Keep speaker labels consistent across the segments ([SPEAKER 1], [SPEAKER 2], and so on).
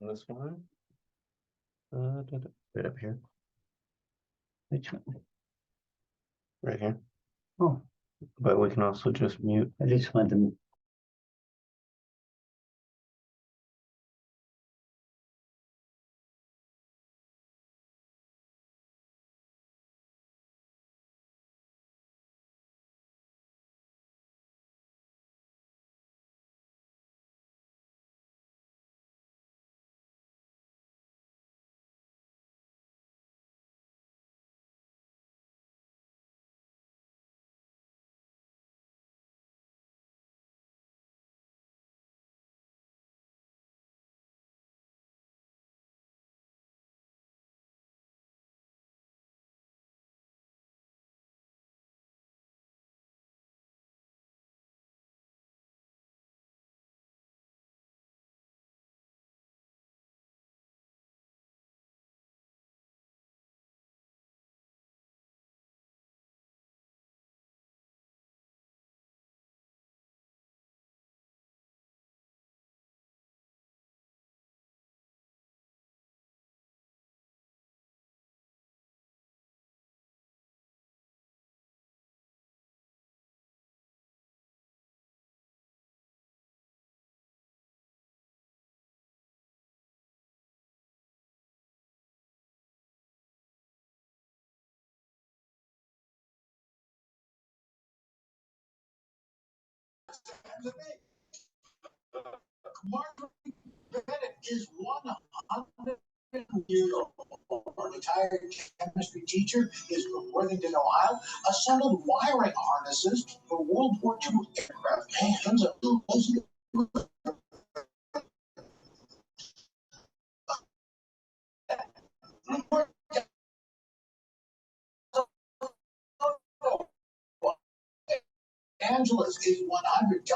[SPEAKER 1] This one, right up here,
[SPEAKER 2] Which one?
[SPEAKER 1] right here.
[SPEAKER 2] Oh,
[SPEAKER 1] But we can also just mute.
[SPEAKER 2] I just want to.
[SPEAKER 3] Is 100 years old. A retired chemistry teacher is from Worthington, Ohio, assembled wiring harnesses for World War II aircraft. Hands up, Angeles is 100.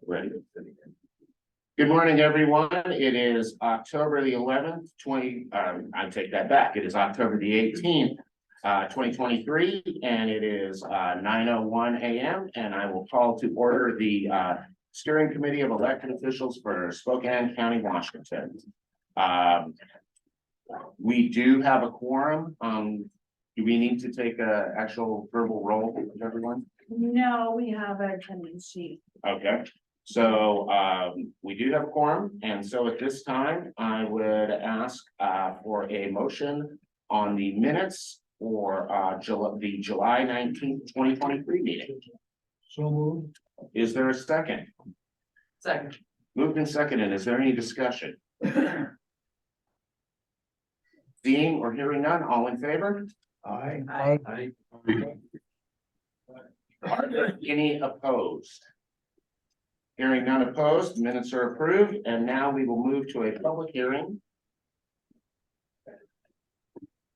[SPEAKER 4] Ready. Good morning, everyone. It is October the 11th, I take that back. It is October the 18th, 2023, and it is 9:01 a.m. And I will call to order the Steering Committee of Elected Officials for Spokane County, Washington. We do have a quorum. Do we need to take a actual verbal roll with everyone?
[SPEAKER 5] No, we have an attendance sheet.
[SPEAKER 4] Okay, so we do have a quorum, and so at this time, I would ask for a motion on the minutes for the July 19th, 2023 meeting.
[SPEAKER 2] So moved.
[SPEAKER 4] Is there a second?
[SPEAKER 5] Second.
[SPEAKER 4] Moved and seconded. Is there any discussion? Seeing or hearing none, all in favor?
[SPEAKER 2] Aye.
[SPEAKER 4] Are there any opposed? Hearing none opposed, minutes are approved, and now we will move to a public hearing.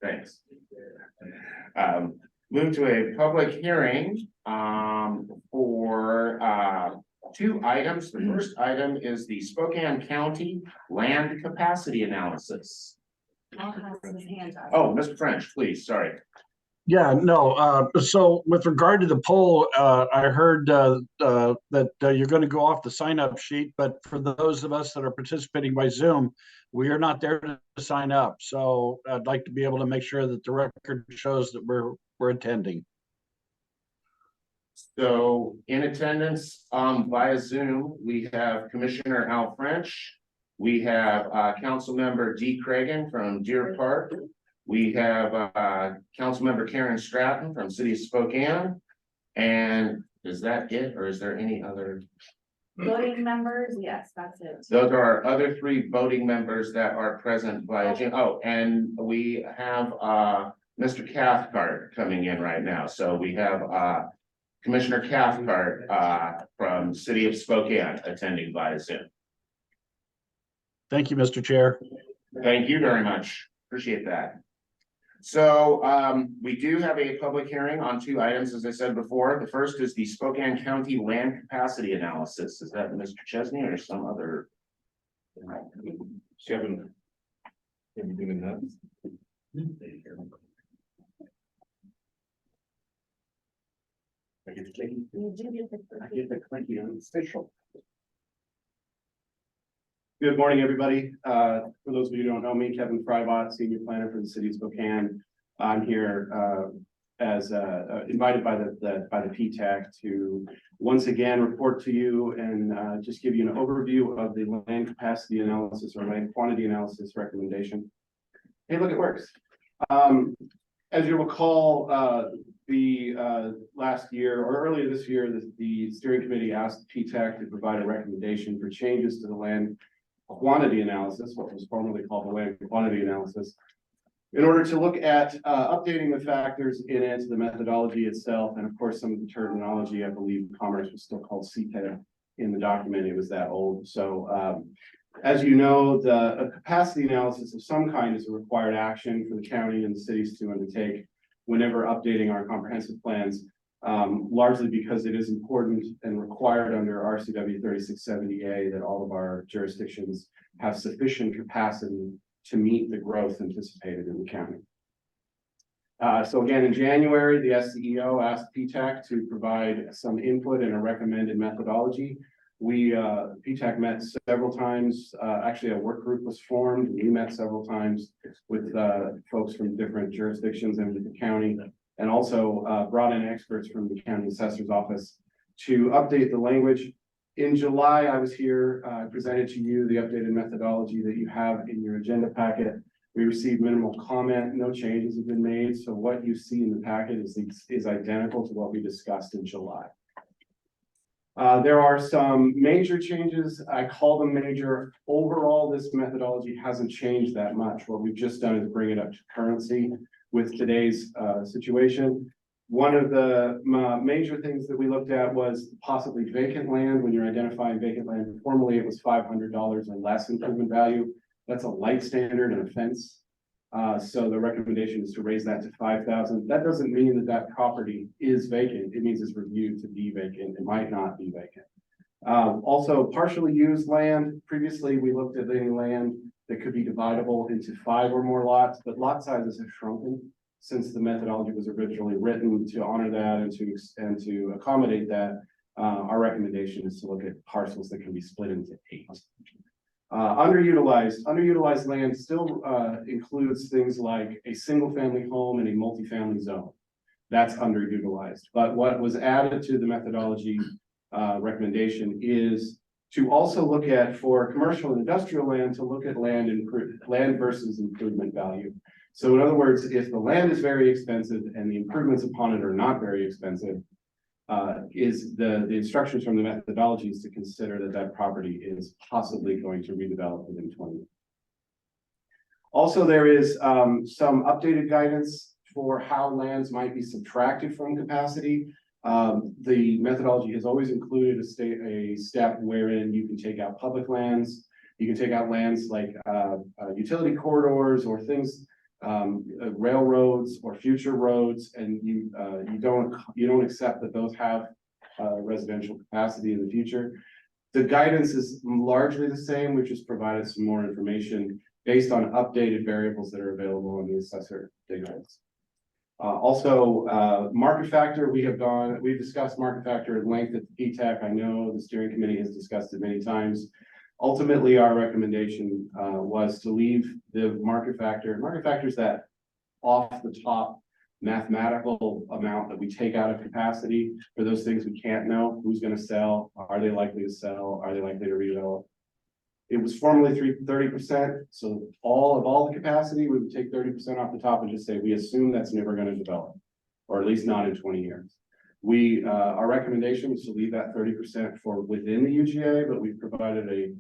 [SPEAKER 4] Thanks. Move to a public hearing for two items. The first item is the Spokane County Land Capacity Analysis.
[SPEAKER 5] Paul has his hand up.
[SPEAKER 4] Oh, Mr. French, please, sorry.
[SPEAKER 6] Yeah, no, so with regard to the poll, I heard that you're going to go off the sign-up sheet, but for those of us that are participating by Zoom, we are not there to sign up. So I'd like to be able to make sure that the record shows that we're attending.
[SPEAKER 4] So in attendance via Zoom, we have Commissioner Al French. We have Councilmember Dee Cragen from Deer Park. We have Councilmember Karen Stratton from City of Spokane. And is that it, or is there any other?
[SPEAKER 5] Voting members, yes, that's it.
[SPEAKER 4] Those are our other three voting members that are present via Zoom. Oh, and we have Mr. Cathcart coming in right now. So we have Commissioner Cathcart from City of Spokane attending via Zoom.
[SPEAKER 6] Thank you, Mr. Chair.
[SPEAKER 4] Thank you very much. Appreciate that. So we do have a public hearing on two items, as I said before. The first is the Spokane County Land Capacity Analysis. Is that Mr. Chesney or some other?
[SPEAKER 1] Kevin. Have you doing that?
[SPEAKER 4] I get to take it.
[SPEAKER 5] You do get the.
[SPEAKER 4] I get the cranky on official.
[SPEAKER 7] Good morning, everybody. For those of you who don't know me, Kevin Frybot, Senior Planner for the City of Spokane. I'm here as invited by the PTAC to once again report to you and just give you an overview of the land capacity analysis or land quantity analysis recommendation. Hey, look, it works. As you recall, last year or earlier this year, the steering committee asked the PTAC to provide a recommendation for changes to the land quantity analysis, what was formerly called the land quantity analysis, in order to look at updating the factors in it, the methodology itself, and of course some of the terminology. I believe commerce was still called CPED in the document. It was that old. So as you know, a capacity analysis of some kind is a required action for the county and the cities to undertake whenever updating our comprehensive plans. Largely because it is important and required under RCW 3670A that all of our jurisdictions have sufficient capacity to meet the growth anticipated in the county. So again, in January, the SCEO asked PTAC to provide some input and a recommended methodology. PTAC met several times. Actually, a work group was formed. We met several times with folks from different jurisdictions and with the county, and also brought in experts from the county assessor's office to update the language. In July, I was here, presented to you the updated methodology that you have in your agenda packet. We received minimal comment, no changes have been made. So what you see in the packet is identical to what we discussed in July. There are some major changes. I call them major. Overall, this methodology hasn't changed that much. What we've just done is bring it up to currency with today's situation. One of the major things that we looked at was possibly vacant land. When you're identifying vacant land, formerly it was $500 or less improvement value. That's a light standard and a fence. So the recommendation is to raise that to $5,000. That doesn't mean that that property is vacant. It means it's reviewed to be vacant. It might not be vacant. Also partially used land. Previously, we looked at any land that could be dividable into 5 or more lots, but lot sizes have shrunken since the methodology was originally written to honor that and to accommodate that. Our recommendation is to look at parcels that can be split into 8. Underutilized land still includes things like a single family home and a multifamily zone. That's underutilized. But what was added to the methodology recommendation is to also look at, for commercial and industrial land, to look at land versus improvement value. So in other words, if the land is very expensive and the improvements upon it are not very expensive, is the instructions from the methodology is to consider that that property is possibly going to redevelop within 20 years. Also, there is some updated guidance for how lands might be subtracted from capacity. The methodology has always included a step wherein you can take out public lands. You can take out lands like utility corridors or things, railroads or future roads, and you don't accept that those have residential capacity in the future. The guidance is largely the same. We've just provided some more information based on updated variables that are available in the assessor database. Also, market factor, we've discussed market factor at length at the PTAC. I know the steering committee has discussed it many times. Ultimately, our recommendation was to leave the market factor. Market factor is that off the top mathematical amount that we take out of capacity for those things we can't know. Who's going to sell? Are they likely to sell? Are they likely to redevelop? It was formerly 30%. So all the capacity, we would take 30% off the top and just say, we assume that's never going to develop, or at least not in 20 years. Our recommendation was to leave that 30% for within the UGA, but we've provided a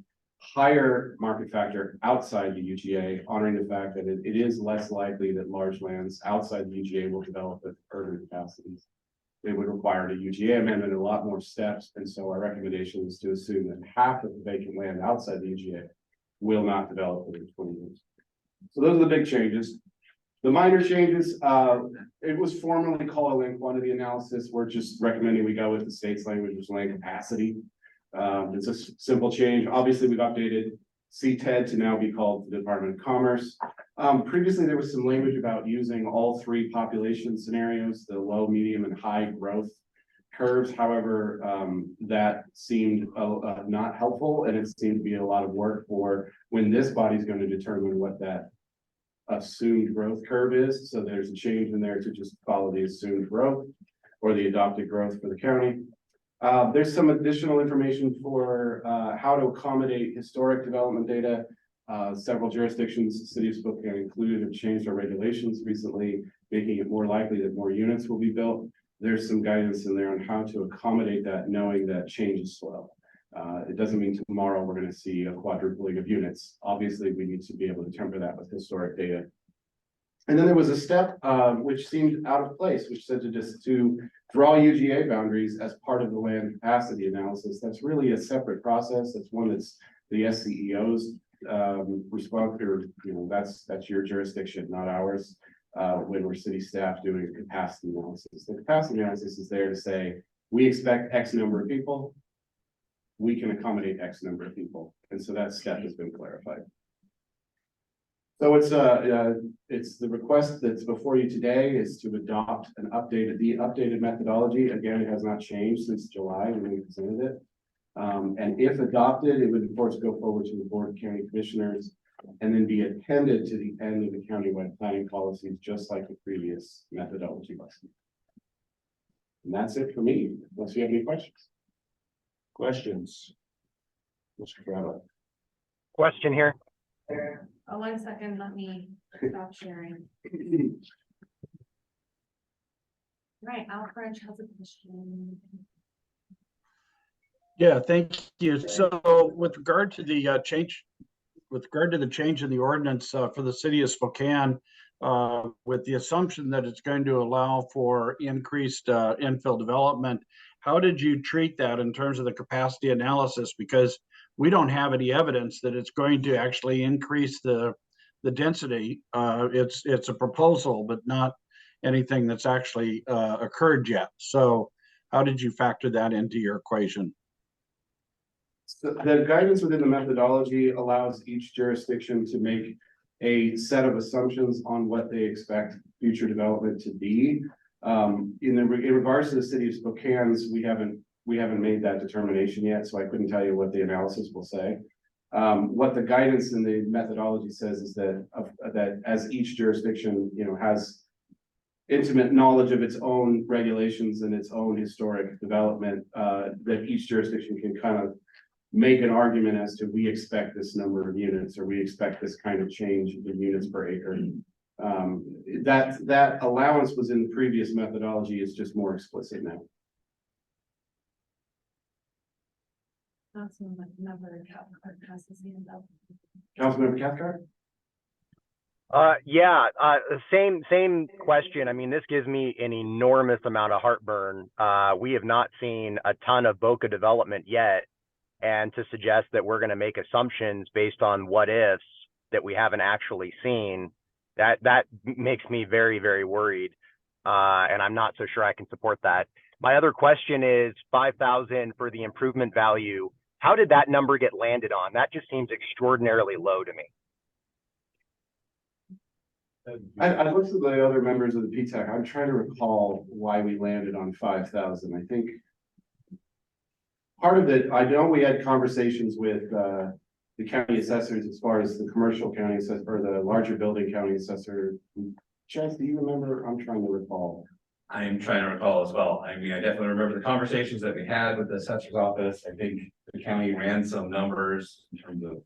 [SPEAKER 7] higher market factor outside the UGA, honoring the fact that it is less likely that large lands outside the UGA will develop with urban capacities. It would require a UGA amendment and a lot more steps. And so our recommendation is to assume that half of the vacant land outside the UGA will not develop within 20 years. So those are the big changes. The minor changes, it was formerly called a land quantity analysis. We're just recommending we go with the state's language, which is land capacity. It's a simple change. Obviously, we've updated CTED to now be called the Department of Commerce. Previously, there was some language about using all 3 population scenarios, the low, medium, and high growth curves. However, that seemed not helpful, and it seemed to be a lot of work for when this body is going to determine what that assumed growth curve is. So there's a change in there to just follow the assumed growth or the adopted growth for the county. There's some additional information for how to accommodate historic development data. Several jurisdictions, the city of Spokane included, have changed our regulations recently, making it more likely that more units will be built. There's some guidance in there on how to accommodate that, knowing that change is slow. It doesn't mean tomorrow we're going to see a quadrupling of units. Obviously, we need to be able to temper that with historic data. And then there was a step which seemed out of place, which said to draw UGA boundaries as part of the land capacity analysis. That's really a separate process. That's one that's the SCEO's responsibility. That's your jurisdiction, not ours. When we're city staff doing capacity analysis, the capacity analysis is there to say we expect X number of people. We can accommodate X number of people, and so that step has been clarified. So it's the request that's before you today is to adopt the updated methodology. Again, it has not changed since July when we presented it. And if adopted, it would of course go forward to the Board of County Commissioners and then be appended to the end of the countywide planning policies, just like the previous methodology was. And that's it for me, unless you have any questions.
[SPEAKER 1] Questions? Mr. Fraba.
[SPEAKER 8] Question here.
[SPEAKER 5] Oh, 1 second, let me stop sharing. Right, Alfred has a question.
[SPEAKER 6] Yeah, thank you. So with regard to the change in the ordinance for the city of Spokane, with the assumption that it's going to allow for increased infill development. How did you treat that in terms of the capacity analysis? Because we don't have any evidence that it's going to actually increase the density. It's a proposal, but not anything that's actually occurred yet. So how did you factor that into your equation?
[SPEAKER 7] So the guidance within the methodology allows each jurisdiction to make a set of assumptions on what they expect future development to be. In regards to the city of Spokane's, we haven't made that determination yet, so I couldn't tell you what the analysis will say. What the guidance in the methodology says is that as each jurisdiction, has intimate knowledge of its own regulations and its own historic development, that each jurisdiction can kind of make an argument as to we expect this number of units, or we expect this kind of change in units per acre. That allowance was in the previous methodology, is just more explicit now.
[SPEAKER 5] Councilmember Cathcart has his hand up.
[SPEAKER 7] Councilmember Cathcart?
[SPEAKER 8] Same question. I mean, this gives me an enormous amount of heartburn. We have not seen a ton of Boca development yet. And to suggest that we're going to make assumptions based on what ifs that we haven't actually seen, that makes me very, very worried. And I'm not so sure I can support that. My other question is 5,000 for the improvement value. How did that number get landed on? That just seems extraordinarily low to me.
[SPEAKER 7] I looked at the other members of the PTAC. I'm trying to recall why we landed on 5,000. I think part of it, I know we had conversations with the county assessors as far as the commercial county assessor or the larger building county assessor. Chaz, do you remember? I'm trying to recall.
[SPEAKER 9] I am trying to recall as well. I mean, I definitely remember the conversations that we had with the assessor's office. I think the county ran some numbers in terms of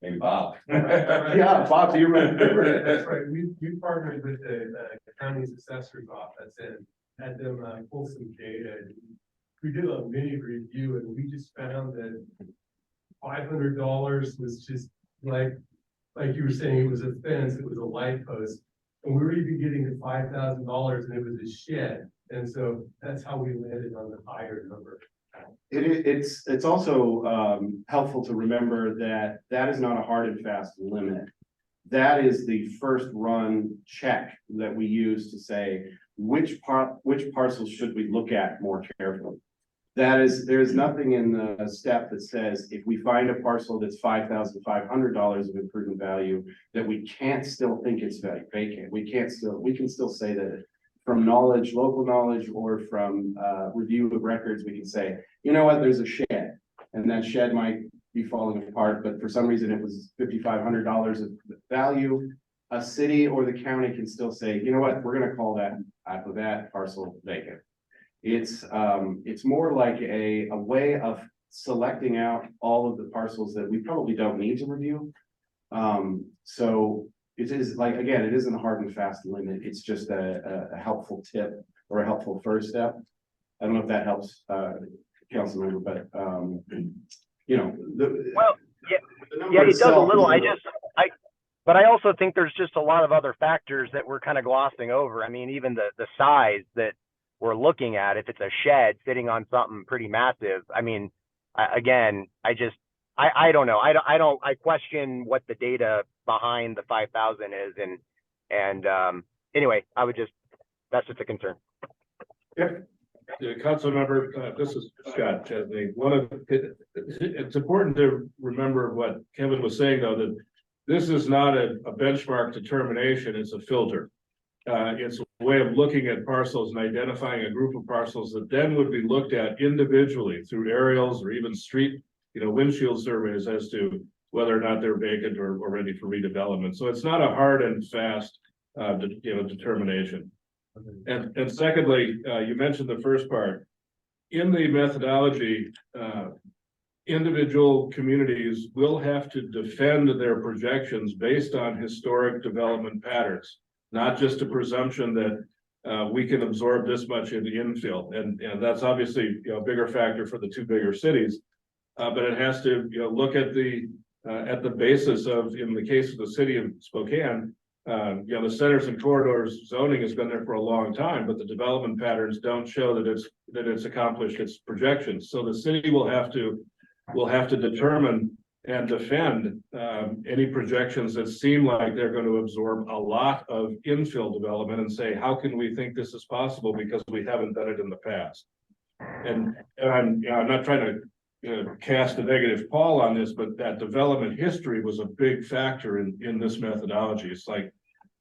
[SPEAKER 9] maybe Bob.
[SPEAKER 7] Yeah, Bob, do you remember?
[SPEAKER 10] That's right. We partnered with the county's assessor's office and had them pull some data. We did a mini review and we just found that $500 was just like you were saying, it was a fence, it was a light post. And we were even getting to $5,000 and it was a shed. And so that's how we landed on the higher number.
[SPEAKER 7] It's also helpful to remember that that is not a hard and fast limit. That is the first run check that we use to say which parcels should we look at more carefully. There's nothing in the step that says if we find a parcel that's $5,500 of improvement value that we can't still think it's vacant. We can still say that from knowledge, local knowledge, or from review of records, we can say, you know what, there's a shed, and that shed might be falling apart, but for some reason it was $5,500 of value. A city or the county can still say, you know what, we're going to call that parcel vacant. It's more like a way of selecting out all of the parcels that we probably don't need to review. So it is like, again, it isn't a hard and fast limit. It's just a helpful tip or a helpful first step. I don't know if that helps, council member, but
[SPEAKER 8] it does a little. But I also think there's just a lot of other factors that we're kind of glossing over. I mean, even the size that we're looking at, if it's a shed sitting on something pretty massive, I mean, I don't know. I question what the data behind the 5,000 is. And anyway, that's just a concern.
[SPEAKER 1] Yeah. Council member, this is Scott Chesney. It's important to remember what Kevin was saying, though, that this is not a benchmark determination, it's a filter. It's a way of looking at parcels and identifying a group of parcels that then would be looked at individually through aerials or even street, windshield surveys as to whether or not they're vacant or ready for redevelopment. So it's not a hard and fast, determination. And secondly, you mentioned the first part. In the methodology, individual communities will have to defend their projections based on historic development patterns, not just a presumption that we can absorb this much in the infill. And that's obviously a bigger factor for the two bigger cities, but it has to look at the basis of, in the case of the city of Spokane, The centers and corridors zoning has been there for a long time, but the development patterns don't show that it's accomplished its projections. So the city will have to determine and defend any projections that seem like they're going to absorb a lot of infill development and say, how can we think this is possible because we haven't done it in the past? And I'm not trying to cast a negative pall on this, but that development history was a big factor in this methodology. It's like,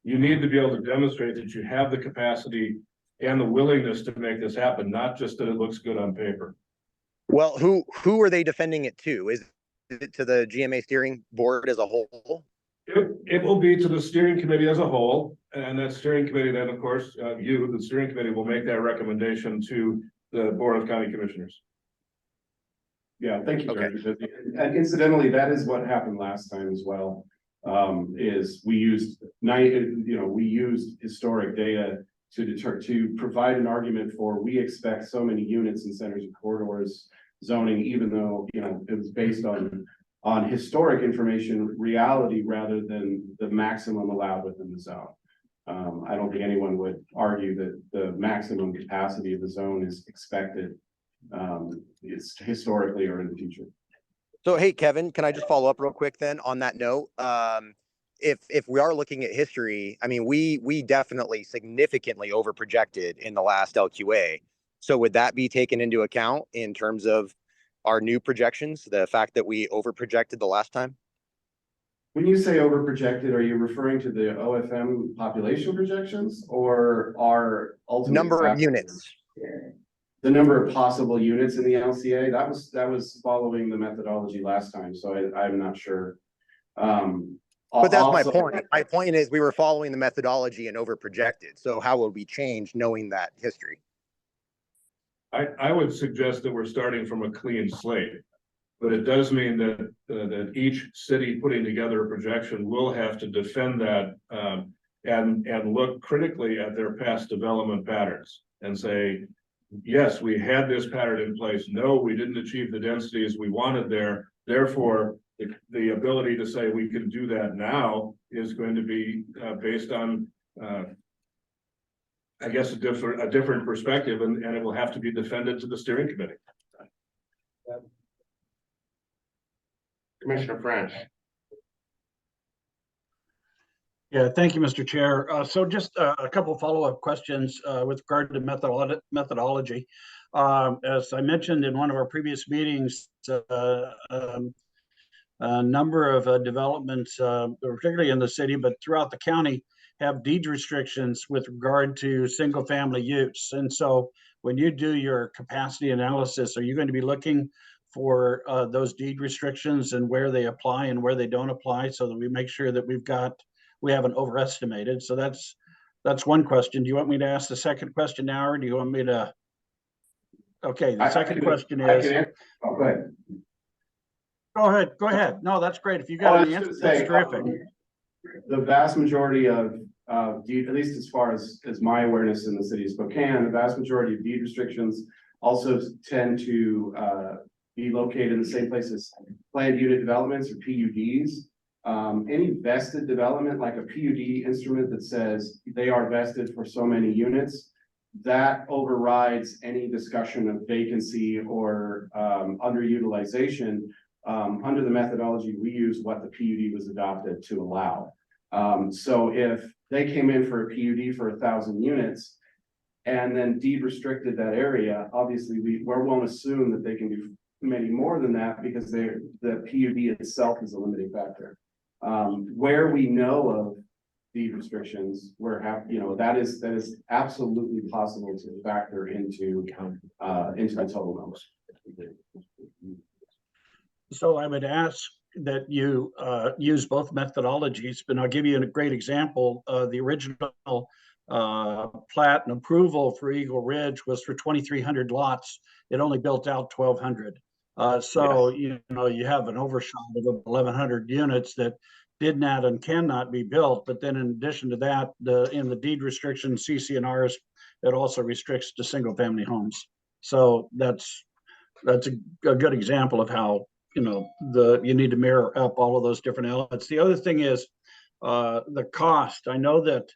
[SPEAKER 1] you need to be able to demonstrate that you have the capacity and the willingness to make this happen, not just that it looks good on paper.
[SPEAKER 8] Well, who are they defending it to? Is it to the GMA steering board as a whole?
[SPEAKER 1] It will be to the steering committee as a whole, and that steering committee then, of course, the steering committee will make that recommendation to the Board of County Commissioners.
[SPEAKER 7] Yeah, thank you,
[SPEAKER 8] Okay.
[SPEAKER 7] Director Busy. And incidentally, that is what happened last time as well. Is we used we used historic data to provide an argument for, we expect so many units in centers and corridors zoning, even though, it was based on historic information, reality, rather than the maximum allowed within the zone. I don't think anyone would argue that the maximum capacity of the zone is expected, it's historically or in the future.
[SPEAKER 8] So, hey, Kevin, can I just follow up real quick then on that note? If we are looking at history, I mean, we definitely significantly overprojected in the last LQA. So would that be taken into account in terms of our new projections, the fact that we overprojected the last time?
[SPEAKER 7] When you say overprojected, are you referring to the OFM population projections or our ultimate
[SPEAKER 8] Number of units?
[SPEAKER 7] The number of possible units in the LCA? That was following the methodology last time, so I'm not sure.
[SPEAKER 8] But that's my point. My point is we were following the methodology and overprojected. So how would we change knowing that history?
[SPEAKER 1] I would suggest that we're starting from a clean slate, but it does mean that that each city putting together a projection will have to defend that and look critically at their past development patterns and say, yes, we had this pattern in place. No, we didn't achieve the densities we wanted there. Therefore, the ability to say we can do that now is going to be based on I guess a different perspective, and it will have to be defended to the steering committee.
[SPEAKER 4] Commissioner French.
[SPEAKER 6] Yeah, thank you, Mr. Chair. So just a couple follow-up questions with regard to methodology. As I mentioned in one of our previous meetings, a number of developments, particularly in the city, but throughout the county, have deed restrictions with regard to single-family use. And so when you do your capacity analysis, are you going to be looking for those deed restrictions and where they apply and where they don't apply, so that we make sure that we haven't overestimated? So that's one question. Do you want me to ask the second question now, or do you want me to? Okay, the second question is.
[SPEAKER 7] Oh, go ahead.
[SPEAKER 6] Go ahead. No, that's great. If you got an answer, that's terrific.
[SPEAKER 7] The vast majority of deed, at least as far as my awareness in the city of Spokane, the vast majority of deed restrictions also tend to be located in the same place as planned unit developments or PUDs. Any vested development, like a PUD instrument that says they are vested for so many units, that overrides any discussion of vacancy or underutilization. Under the methodology we use, what the PUD was adopted to allow. So if they came in for a PUD for 1,000 units and then deed restricted that area, obviously we won't assume that they can do many more than that, because the PUD itself is a limiting factor. Where we know of deed restrictions, that is absolutely possible to factor into the total numbers.
[SPEAKER 6] So I would ask that you use both methodologies, but I'll give you a great example. The original plat and approval for Eagle Ridge was for 2,300 lots. It only built out 1,200. So you have an overshot of 1,100 units that did not and cannot be built. But then in addition to that, in the deed restriction CC&Rs, it also restricts to single family homes. So that's a good example of how you need to mirror up all of those different elements. The other thing is, the cost. I know that,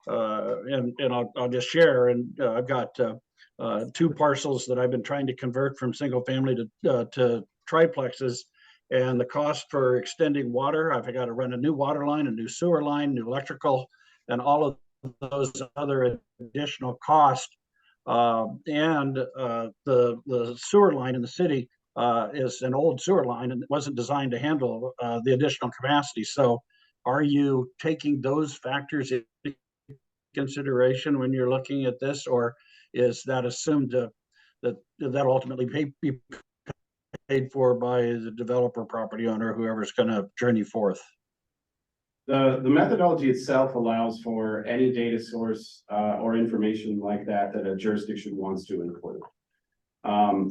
[SPEAKER 6] and I'll just share, and I've got two parcels that I've been trying to convert from single family to triplexes. And the cost for extending water, I've got to run a new water line, a new sewer line, new electrical, and all of those other additional costs. And the sewer line in the city is an old sewer line and it wasn't designed to handle the additional capacity. So are you taking those factors into consideration when you're looking at this, or is that assumed that ultimately be paid for by the developer, property owner, whoever's going to journey forth?
[SPEAKER 7] The methodology itself allows for any data source or information like that a jurisdiction wants to include.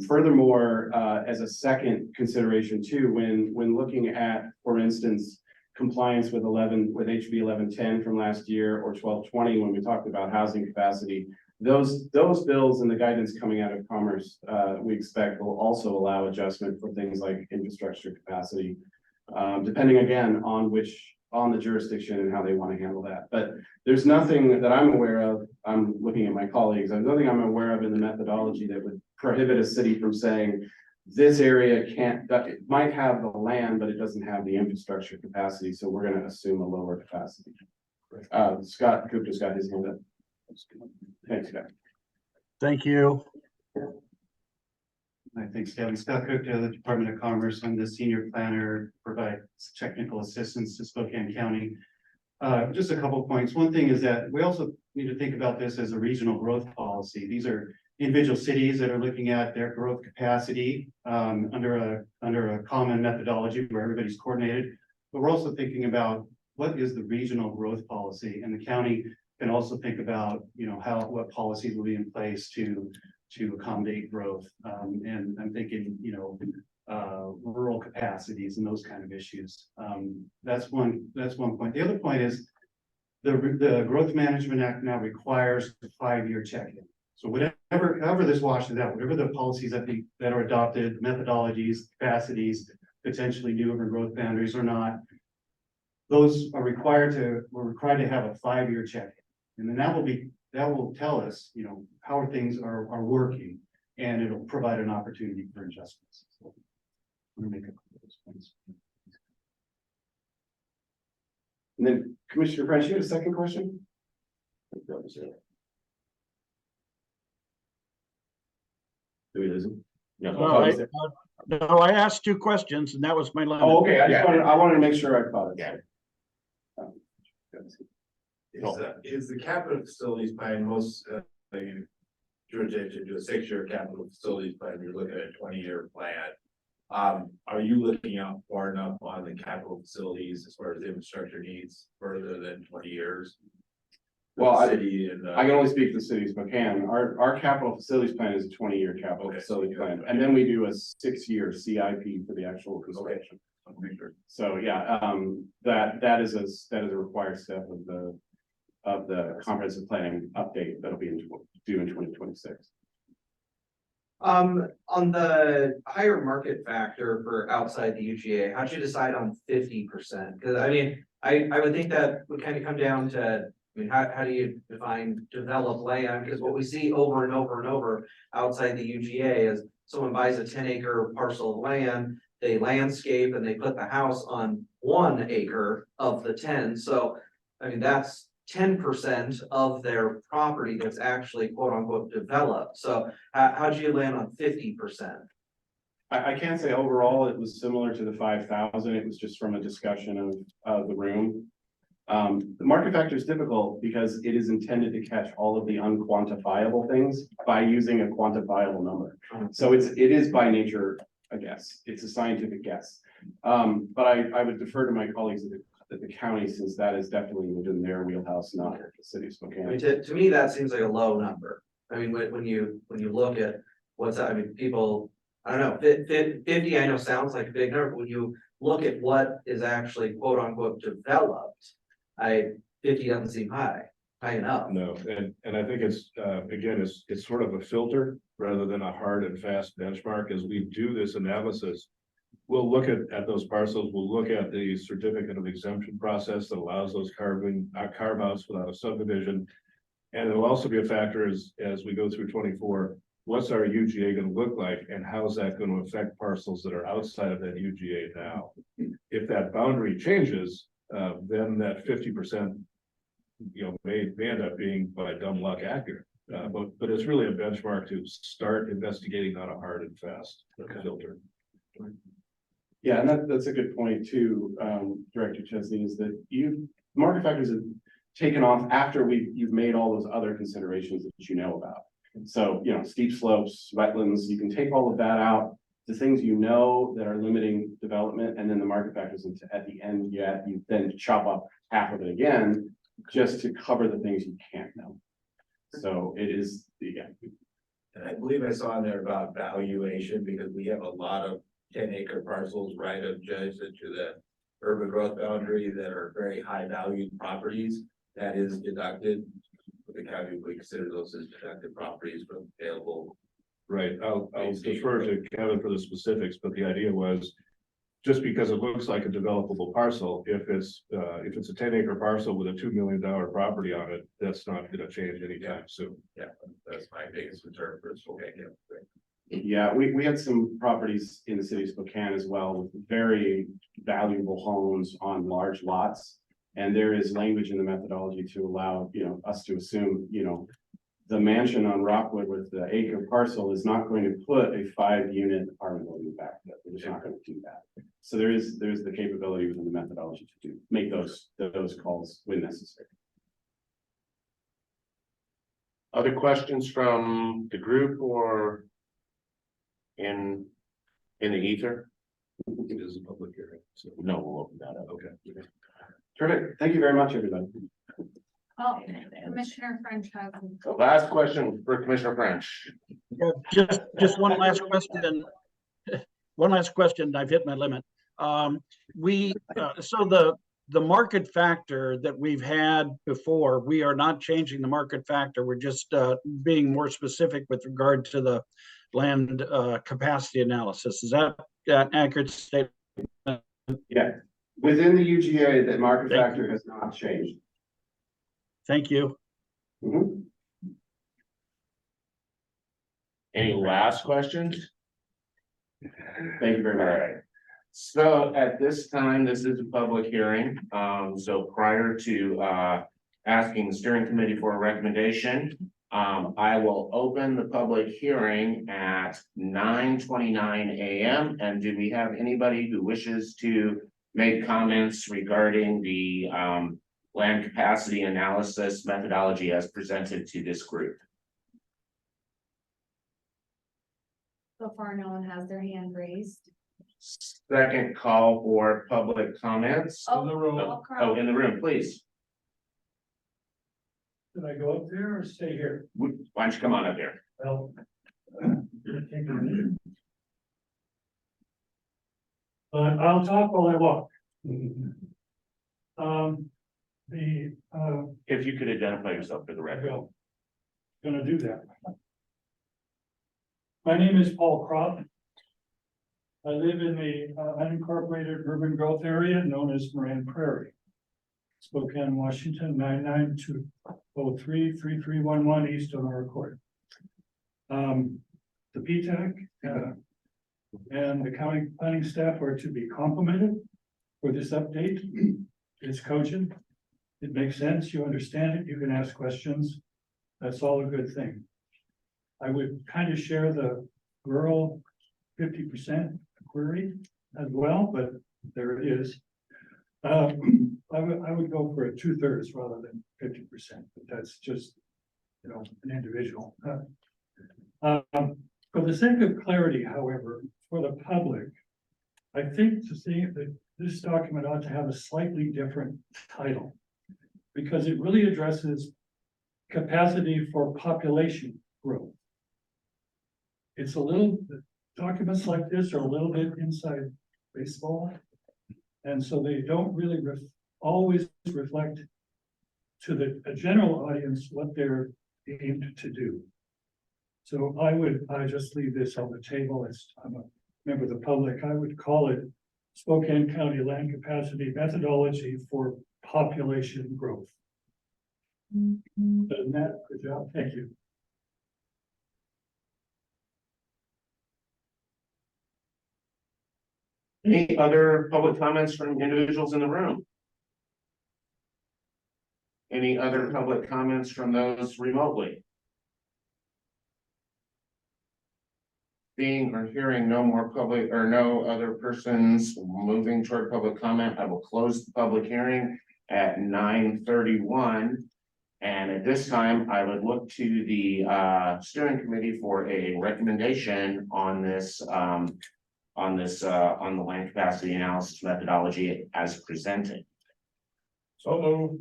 [SPEAKER 7] Furthermore, as a second consideration too, when looking at, for instance, compliance with HB 1110 from last year, or 1220 when we talked about housing capacity, those bills and the guidance coming out of Commerce, we expect will also allow adjustment for things like infrastructure capacity, depending again on the jurisdiction and how they want to handle that. But there's nothing that I'm aware of. I'm looking at my colleagues. There's nothing I'm aware of in the methodology that would prohibit a city from saying this area it might have the land, but it doesn't have the infrastructure capacity. So we're going to assume a lower capacity. Scott Gupta's got his hand up. Thanks, Scott.
[SPEAKER 6] Thank you.
[SPEAKER 11] Hi, thanks, Kevin. Scott Gupta, the Department of Commerce. I'm the senior planner, provide technical assistance to Spokane County. Just a couple of points. One thing is that we also need to think about this as a regional growth policy. These are individual cities that are looking at their growth capacity under a common methodology where everybody's coordinated. But we're also thinking about what is the regional growth policy, and the county can also think about, what policies will be in place to accommodate growth. And I'm thinking, rural capacities and those kind of issues. That's one point. The other point is the Growth Management Act now requires a 5-year check-in. So however this washes out, whatever the policies that are adopted, methodologies, capacities, potentially new urban growth boundaries or not, those are required to have a 5-year check-in. And then that will tell us, how things are working, and it'll provide an opportunity for adjustments. So I'm gonna make a couple of those points.
[SPEAKER 7] And then Commissioner French, you had a second question? Do we lose him?
[SPEAKER 6] No, I asked 2 questions and that was my limit.
[SPEAKER 7] Oh, okay. I wanted to make sure I caught it.
[SPEAKER 4] Yeah.
[SPEAKER 12] Is the capital facilities plan most jurisdiction to a 6-year capital facilities plan? You're looking at a 20-year plan. Are you looking out far enough on the capital facilities as far as infrastructure needs further than 20 years?
[SPEAKER 7] Well, I
[SPEAKER 12] City and
[SPEAKER 7] can only speak for the city of Spokane. Our capital facilities plan is a 20-year capital facility plan, and then we do a 6-year CIP for the actual construction. So yeah, that is a required step of the comprehensive planning update that'll be due in 2026.
[SPEAKER 13] On the higher market factor for outside the UGA, how'd you decide on 50%? Because I would think that would kind of come down to, how do you define develop land? Because what we see over and over and over outside the UGA is someone buys a 10-acre parcel of land, they landscape and they put the house on 1 acre of the 10. So, that's 10% of their property that's actually quote unquote developed. So how'd you land on 50%?
[SPEAKER 7] I can't say overall it was similar to the 5,000. It was just from a discussion of the room. The market factor is difficult because it is intended to catch all of the unquantifiable things by using a quantifiable number. So it is by nature a guess. It's a scientific guess. But I would defer to my colleagues at the county, since that is definitely within their wheelhouse, not the city of Spokane.
[SPEAKER 13] To me, that seems like a low number. When you look at what's, people, I don't know, 50, I know sounds like a big number. When you look at what is actually quote unquote developed, 50 doesn't seem high enough.
[SPEAKER 1] No, and I think it's, again, it's sort of a filter rather than a hard and fast benchmark. As we do this analysis, we'll look at those parcels, we'll look at the certificate of exemption process that allows those carve outs without a subdivision. And it'll also be a factor as we go through 24, what's our UGA gonna look like and how is that gonna affect parcels that are outside of that UGA now? If that boundary changes, then that 50%, may end up being by dumb luck accurate. But it's really a benchmark to start investigating, not a hard and fast filter.
[SPEAKER 7] Yeah, and that's a good point too, Director Chesney, is that market factors have taken off after you've made all those other considerations that you know about. So, steep slopes, wetlands, you can take all of that out, the things that are limiting development, and then the market factors at the end, you then chop up half of it again, just to cover the things you can't know. So it is,
[SPEAKER 12] And I believe I saw in there about valuation, because we have a lot of 10-acre parcels right adjacent to the urban growth boundary that are very high valued properties. That is deducted. The county would consider those as deducted properties from available.
[SPEAKER 1] Right, I'll defer to Kevin for the specifics, but the idea was just because it looks like a developable parcel, if it's a 10-acre parcel with a $2 million property on it, that's not gonna change anytime soon.
[SPEAKER 12] Yeah, that's my biggest concern for Spokane.
[SPEAKER 7] yeah, we had some properties in the city of Spokane as well with very valuable homes on large lots. And there is language in the methodology to allow, us to assume, the mansion on Rockwood with the acre parcel is not going to put a 5-unit apartment building back there. We're just not going to do that. So there's the capability within the methodology to make those calls when necessary.
[SPEAKER 4] Other questions from the group or in the ether?
[SPEAKER 1] It is a public hearing, so
[SPEAKER 4] No, we'll open that up.
[SPEAKER 1] okay.
[SPEAKER 7] Terrific. Thank you very much, everybody.
[SPEAKER 5] Oh, Commissioner French has.
[SPEAKER 4] So last question for Commissioner French.
[SPEAKER 6] Yeah, just one last question. One last question. I've hit my limit. So the market factor that we've had before, we are not changing the market factor. We're just being more specific with regard to the land capacity analysis. Is that an accurate statement?
[SPEAKER 7] Yeah, within the UGA, the market factor has not changed.
[SPEAKER 6] Thank you.
[SPEAKER 7] Mhm.
[SPEAKER 4] Any last questions?
[SPEAKER 7] Thank you very
[SPEAKER 4] All
[SPEAKER 7] much.
[SPEAKER 4] right. So at this time, this is a public hearing. So prior to asking the steering committee for a recommendation, I will open the public hearing at 9:29 a.m. And do we have anybody who wishes to make comments regarding the land capacity analysis methodology as presented to this group?
[SPEAKER 5] So far, no one has their hand raised.
[SPEAKER 4] Second call for public comments.
[SPEAKER 5] Oh,
[SPEAKER 1] the room.
[SPEAKER 4] Oh, in the room, please.
[SPEAKER 2] Should I go up there or stay here?
[SPEAKER 4] Why don't you come on up here?
[SPEAKER 2] Well. Take a minute. I'll talk while I walk.
[SPEAKER 4] If you could identify yourself for the record.
[SPEAKER 2] Gonna do that. My name is Paul Kropp. I live in the unincorporated urban growth area known as Moran Prairie. Spokane, Washington, 99203-3311 East Aurora Court. The PTAC and the county planning staff are to be complimented for this update. It's cogent. It makes sense. You understand it. You can ask questions. That's all a good thing. I would kind of share the rural 50% query as well, but there it is. I would go for a 2/3 rather than 50%, but that's just, an individual. For the sake of clarity, however, for the public, I think to see that this document ought to have a slightly different title, because it really addresses capacity for population growth. It's a little, documents like this are a little bit inside baseball. And so they don't really always reflect to a general audience what they're aimed to do. So I just leave this on the table. I'm a member of the public, I would call it Spokane County Land Capacity Methodology for Population Growth. Done that, good job, thank you.
[SPEAKER 4] Any other public comments from individuals in the room? Any other public comments from those remotely? Seeing or hearing no more public or no other persons moving toward public comment, I will close the public hearing at 9:31. And at this time, I would look to the steering committee for a recommendation on this on the land capacity analysis methodology as presented.
[SPEAKER 1] So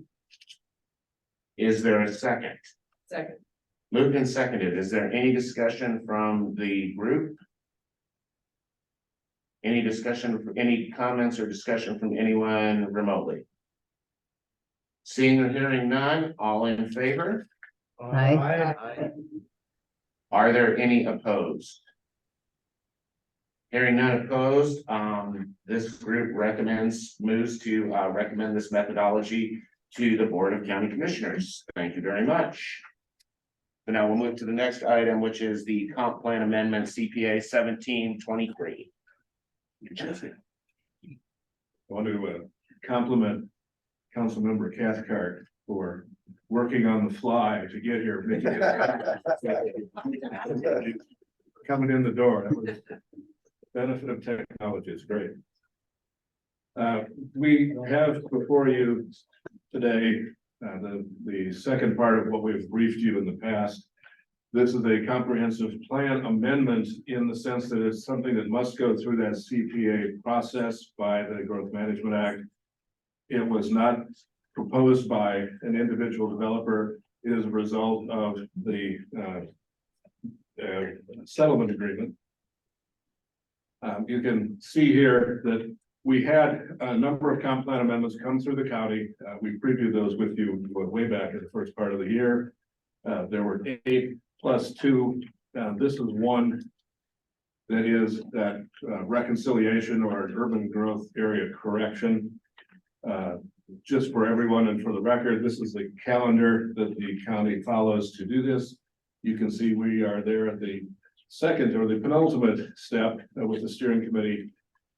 [SPEAKER 4] Is there a second?
[SPEAKER 13] Second.
[SPEAKER 4] Moved and seconded. Is there any discussion from the group? Any discussion, any comments or discussion from anyone remotely? Seeing or hearing none, all in favor?
[SPEAKER 2] Aye.
[SPEAKER 4] Are there any opposed? Hearing none opposed, this group moves to recommend this methodology to the Board of County Commissioners. Thank you very much. So now we'll move to the next item, which is the comp plan amendment CPA 1723.
[SPEAKER 1] I want to compliment Councilmember Cathcart for working on the fly to get here. Coming in the door. That was benefit of technology is great. We have before you today the second part of what we've briefed you in the past. This is a comprehensive plan amendment in the sense that it's something that must go through that CPA process by the Growth Management Act. It was not proposed by an individual developer. It is a result of the settlement agreement. You can see here that we had a number of comp plan amendments come through the county. We previewed those with you way back in the first part of the year. There were 8 plus 2. This is one that is that reconciliation or urban growth area correction. Just for everyone and for the record, this is the calendar that the county follows to do this. You can see we are there at the second or the penultimate step with the steering committee.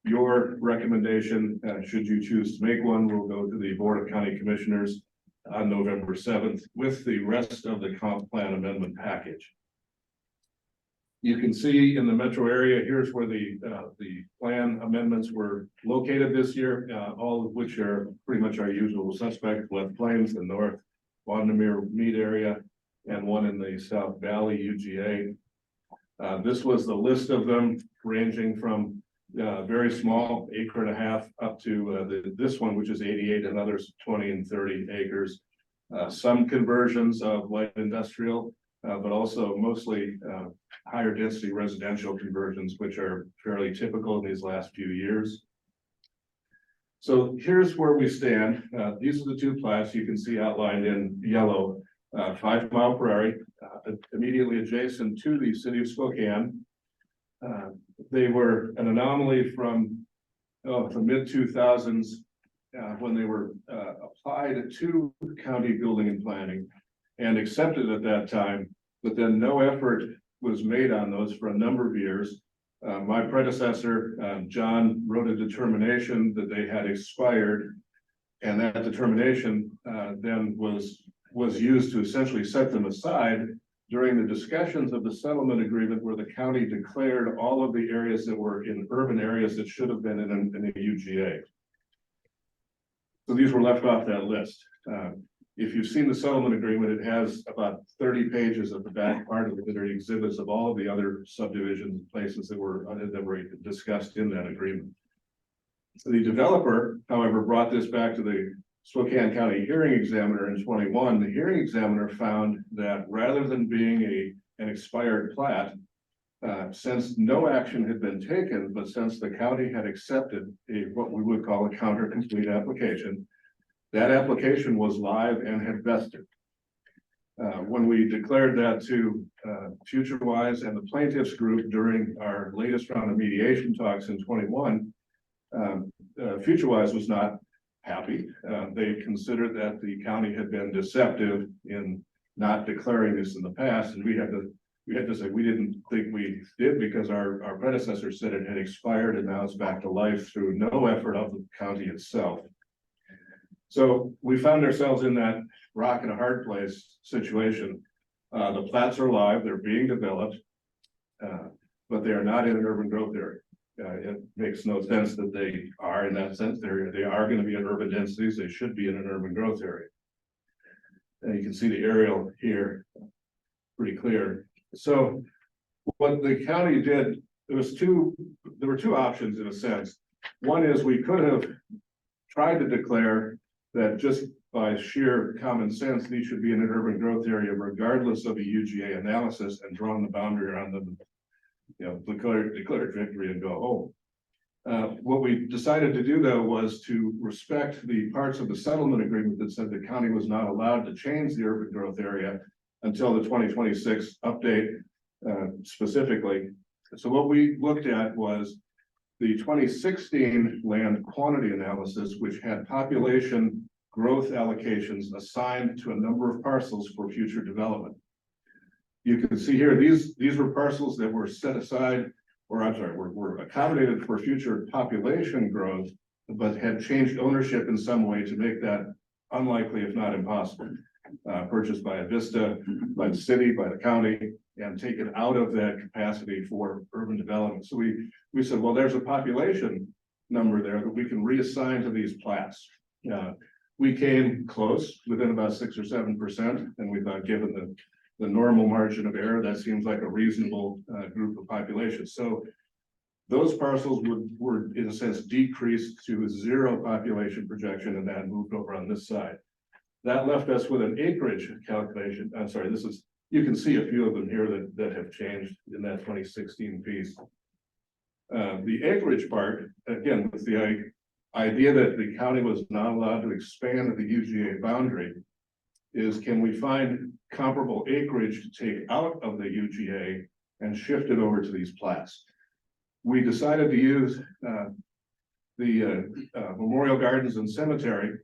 [SPEAKER 1] Your recommendation, should you choose to make one, will go to the Board of County Commissioners on November 7th with the rest of the comp plan amendment package. You can see in the metro area, here's where the plan amendments were located this year, all of which are pretty much our usual suspects: Left Plains, the North Wandermere Mead area, and one in the South Valley UGA. This was the list of them, ranging from very small, 1.5 acres, up to this one, which is 88, and others 20 and 30 acres. Some conversions of light industrial, but also mostly higher density residential conversions, which are fairly typical in these last few years. So here's where we stand. These are the two plats you can see outlined in yellow. 5 Mile Prairie, immediately adjacent to the city of Spokane. They were an anomaly from the mid-2000s when they were applied to county building and planning and accepted at that time, but then no effort was made on those for a number of years. My predecessor, John, wrote a determination that they had expired, and that determination then was used to essentially set them aside during the discussions of the settlement agreement, where the county declared all of the areas that were in urban areas that should have been in a UGA. So these were left off that list. If you've seen the settlement agreement, it has about 30 pages of the back part of it that are exhibits of all of the other subdivisions, places that were discussed in that agreement. The developer, however, brought this back to the Spokane County hearing examiner in 21. The hearing examiner found that rather than being an expired plat, since no action had been taken, but since the county had accepted what we would call a counter complete application, that application was live and had vested. When we declared that to FutureWise and the plaintiffs group during our latest round of mediation talks in 21, FutureWise was not happy. They considered that the county had been deceptive in not declaring this in the past, and we had to say we didn't think we did because our predecessor said it had expired and now it's back to life through no effort of the county itself. So we found ourselves in that rock and a hard place situation. The plats are live, they're being developed, but they are not in an urban growth area. It makes no sense that they are in that sense. They are going to be in urban densities. They should be in an urban growth area. And you can see the aerial here pretty clear. So what the county did, there were two options in a sense. One is we could have tried to declare that just by sheer common sense, these should be in an urban growth area regardless of a UGA analysis and drawn the boundary around them, declare victory and go home. What we decided to do though was to respect the parts of the settlement agreement that said the county was not allowed to change the urban growth area until the 2026 update specifically. So what we looked at was the 2016 land quantity analysis, which had population growth allocations assigned to a number of parcels for future development. You can see here, these were parcels that were set aside, or I'm sorry, were accommodated for future population growth, but had changed ownership in some way to make that unlikely, if not impossible. Purchased by a Vista, by the city, by the county, and taken out of that capacity for urban development. So we said, well, there's a population number there that we can reassign to these plats. We came close, within about 6 or 7%, and we thought, given the normal margin of error, that seems like a reasonable group of population. So those parcels were in a sense decreased to 0 population projection, and that moved over on this side. That left us with an acreage calculation. I'm sorry, you can see a few of them here that have changed in that 2016 piece. The acreage part, again, with the idea that the county was not allowed to expand the UGA boundary, is can we find comparable acreage to take out of the UGA and shift it over to these plats? We decided to use the Memorial Gardens and Cemetery,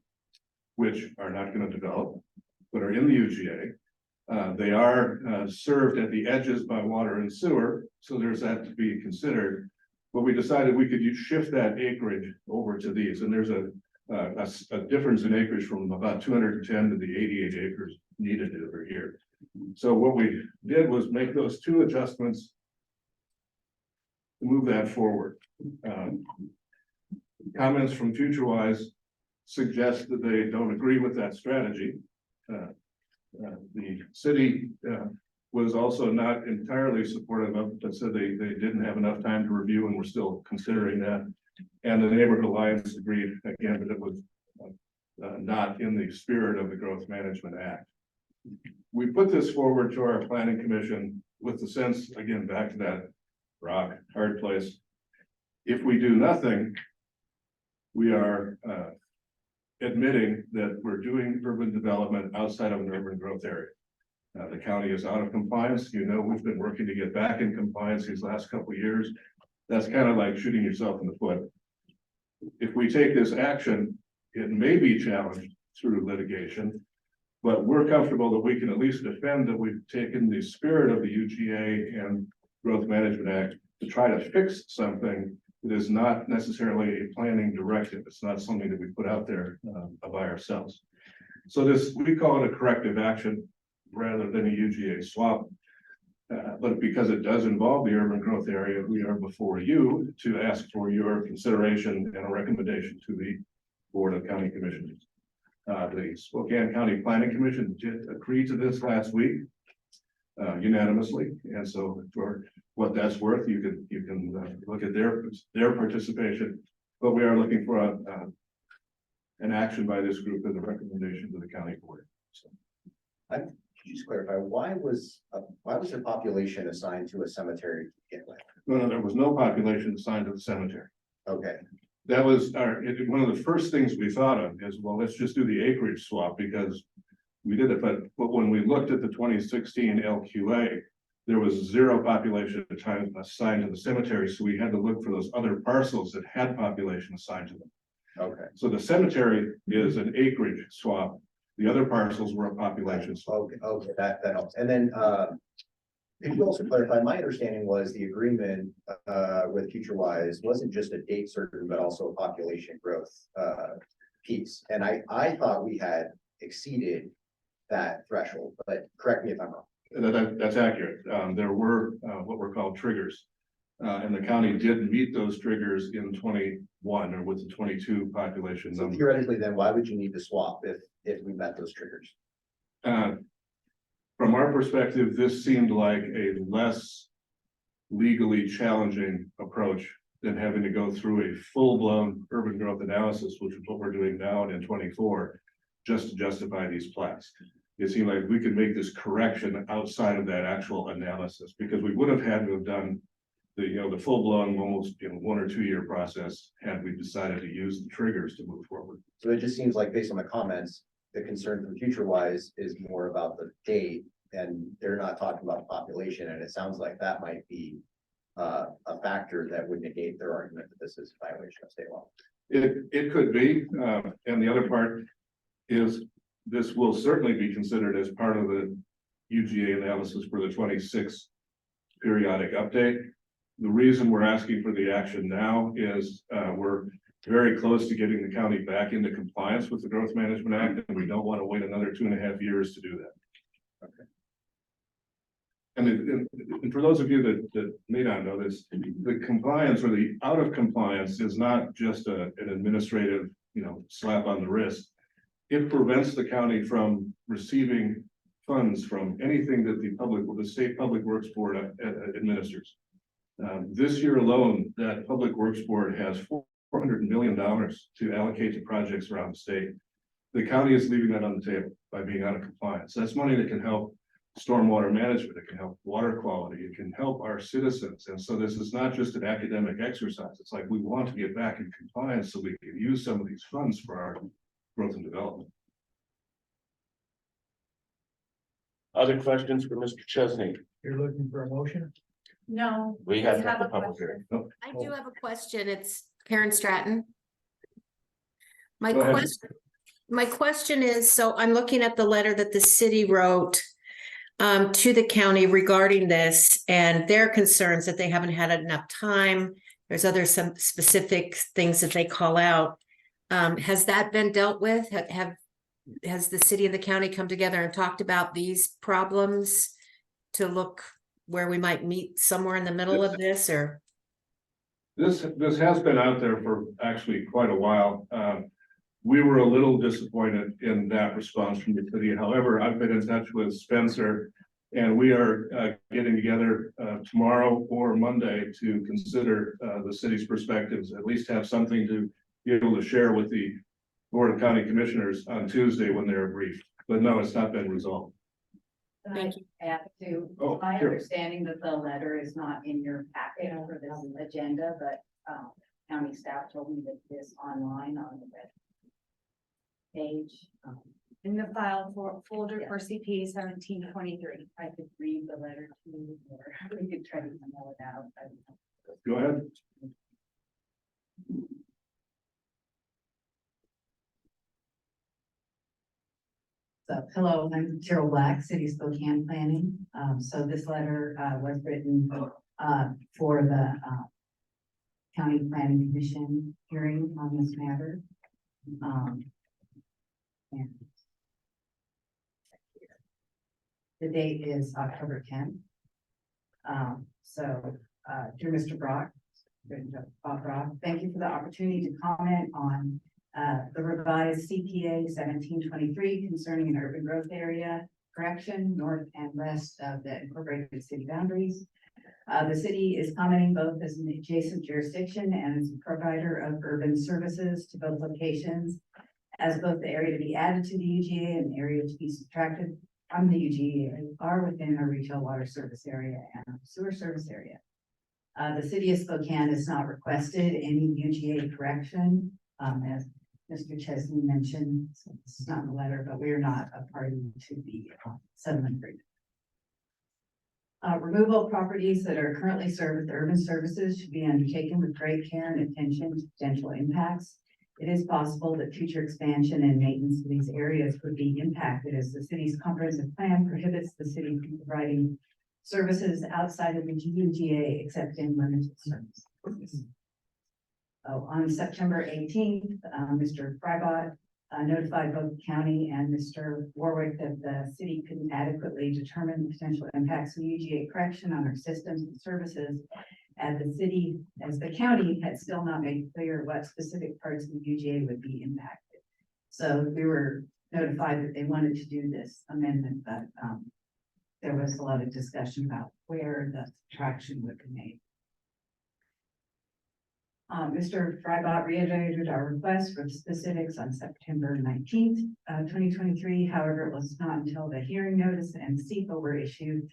[SPEAKER 1] which are not going to develop, but are in the UGA. They are served at the edges by water and sewer, so there's that to be considered. But we decided we could shift that acreage over to these, and there's a difference in acreage from about 210 to the 88 acres needed over here. So what we did was make those 2 adjustments to move that forward. Comments from FutureWise suggest that they don't agree with that strategy. The city was also not entirely supportive of it, but said they didn't have enough time to review and were still considering that. And the Neighborhood Alliance agreed again that it was not in the spirit of the Growth Management Act. We put this forward to our planning commission with the sense, again, back to that rock, hard place. If we do nothing, we are admitting that we're doing urban development outside of an urban growth area. The county is out of compliance. We've been working to get back in compliance these last couple of years. That's kind of like shooting yourself in the foot. If we take this action, it may be challenged through litigation, but we're comfortable that we can at least defend that we've taken the spirit of the UGA and Growth Management Act to try to fix something that is not necessarily a planning directive. It's not something that we put out there by ourselves. So we call it a corrective action rather than a UGA swap. But because it does involve the urban growth area, we are before you to ask for your consideration and a recommendation to the Board of County Commissioners. The Spokane County Planning Commission did agree to this last week unanimously, and so for what that's worth, you can look at their participation. But we are looking for an action by this group as a recommendation to the county board. So.
[SPEAKER 14] Could you just clarify, why was the population assigned to a cemetery to begin with?
[SPEAKER 1] No, there was no population assigned to the cemetery.
[SPEAKER 14] Okay.
[SPEAKER 1] That was one of the first things we thought of is, well, let's just do the acreage swap because we did it, but when we looked at the 2016 LQA, there was 0 population assigned to the cemetery, so we had to look for those other parcels that had population assigned to them.
[SPEAKER 14] Okay,
[SPEAKER 1] So the cemetery is an acreage swap. The other parcels were a population swap.
[SPEAKER 14] okay, that helps. And then, could you also clarify, my understanding was the agreement, with FutureWise wasn't just a date certain, but also a population growth, piece. And I thought we had exceeded that threshold, but correct me if I'm wrong.
[SPEAKER 1] That's accurate. There were what were called triggers. And the county did meet those triggers in 21 or with the 22 population
[SPEAKER 14] So
[SPEAKER 1] number.
[SPEAKER 14] theoretically, then why would you need to swap if we met those triggers?
[SPEAKER 1] From our perspective, this seemed like a less legally challenging approach than having to go through a full-blown urban growth analysis, which is what we're doing now and in 24, just to justify these plats. It seemed like we could make this correction outside of that actual analysis, because we would have had to have done the full-blown, almost 1 or 2 year process had we decided to use the triggers to move forward.
[SPEAKER 14] So it just seems like based on the comments, the concern from FutureWise is more about the date, and they're not talking about population, and it sounds like that might be a factor that would negate their argument that this is a violation of state law.
[SPEAKER 1] It could be, and the other part is this will certainly be considered as part of the UGA analysis for the 26 periodic update. The reason we're asking for the action now is we're very close to getting the county back into compliance with the Growth Management Act, and we don't want to wait another 2.5 years to do that.
[SPEAKER 14] Okay.
[SPEAKER 1] And for those of you that may not know this, the compliance or the out of compliance is not just an administrative, slap on the wrist. It prevents the county from receiving funds from anything that the State Public Works Board administers. This year alone, that Public Works Board has $400 million to allocate to projects around the state. The county is leaving that on the table by being out of compliance. That's money that can help stormwater management, it can help water quality, it can help our citizens. And so this is not just an academic exercise. It's like we want to get back in compliance so we can use some of these funds for our growth and development.
[SPEAKER 4] Other questions for Mr. Chesney?
[SPEAKER 2] You're looking for a motion?
[SPEAKER 5] No.
[SPEAKER 4] We have
[SPEAKER 5] have
[SPEAKER 4] the
[SPEAKER 5] a
[SPEAKER 4] public
[SPEAKER 5] question.
[SPEAKER 4] hearing.
[SPEAKER 15] I do have a question. It's Karen Stratton. My
[SPEAKER 1] Go ahead.
[SPEAKER 15] question is, so I'm looking at the letter that the city wrote to the county regarding this and their concerns that they haven't had enough time. There's some specific things that they call out. Has that been dealt with? Has the city and the county come together and talked about these problems to look where we might meet somewhere in the middle of this, or?
[SPEAKER 1] This has been out there for actually quite a while. We were a little disappointed in that response from the city. However, I've been in touch with Spencer, and we are getting together tomorrow or Monday to consider the city's perspectives, at least have something to be able to share with the Board of County Commissioners on Tuesday when they're briefed. But no, it's not been resolved.
[SPEAKER 15] Thank you.
[SPEAKER 16] Add to,
[SPEAKER 1] Oh,
[SPEAKER 16] my
[SPEAKER 1] sure.
[SPEAKER 16] understanding that the letter is not in your packet for this agenda, but county staff told me that it is online on the web page.
[SPEAKER 5] In the file folder for CP 1723.
[SPEAKER 16] I could read the letter to you, or we could try to email it out.
[SPEAKER 1] Go ahead.
[SPEAKER 16] So, hello, I'm Carol Black, City of Spokane Planning. So this letter was written for the County Planning Commission hearing on this matter. And the date is October 10th. Dear Mr. Brock, Bob Brock, thank you for the opportunity to comment on the revised CPA 1723 concerning an urban growth area correction north and west of the incorporated city boundaries. The city is commenting both as an adjacent jurisdiction and as a provider of urban services to both locations, as both the area to be added to the UGA and the area to be subtracted from the UGA are within our retail water service area and sewer service area. The city of Spokane has not requested any UGA correction, as Mr. Chesney mentioned, so this is not in the letter, but we are not a party to the settlement agreement. Removal of properties that are currently served with urban services should be undertaken with great care and attention to potential impacts. It is possible that future expansion and maintenance of these areas would be impacted as the city's comprehensive plan prohibits the city from providing services outside of the UGA except in limited services. On September 18th, Mr. Frybot notified both the county and Mr. Warwick that the city couldn't adequately determine the potential impacts of UGA correction on our systems and services. As the county had still not made clear what specific parts of the UGA would be impacted. So we were notified that they wanted to do this amendment, but there was a lot of discussion about where the traction would be made. Mr. Frybot reiterated our request for the specifics on September 19th, 2023. However, it was not until the hearing notice and SEPA were issued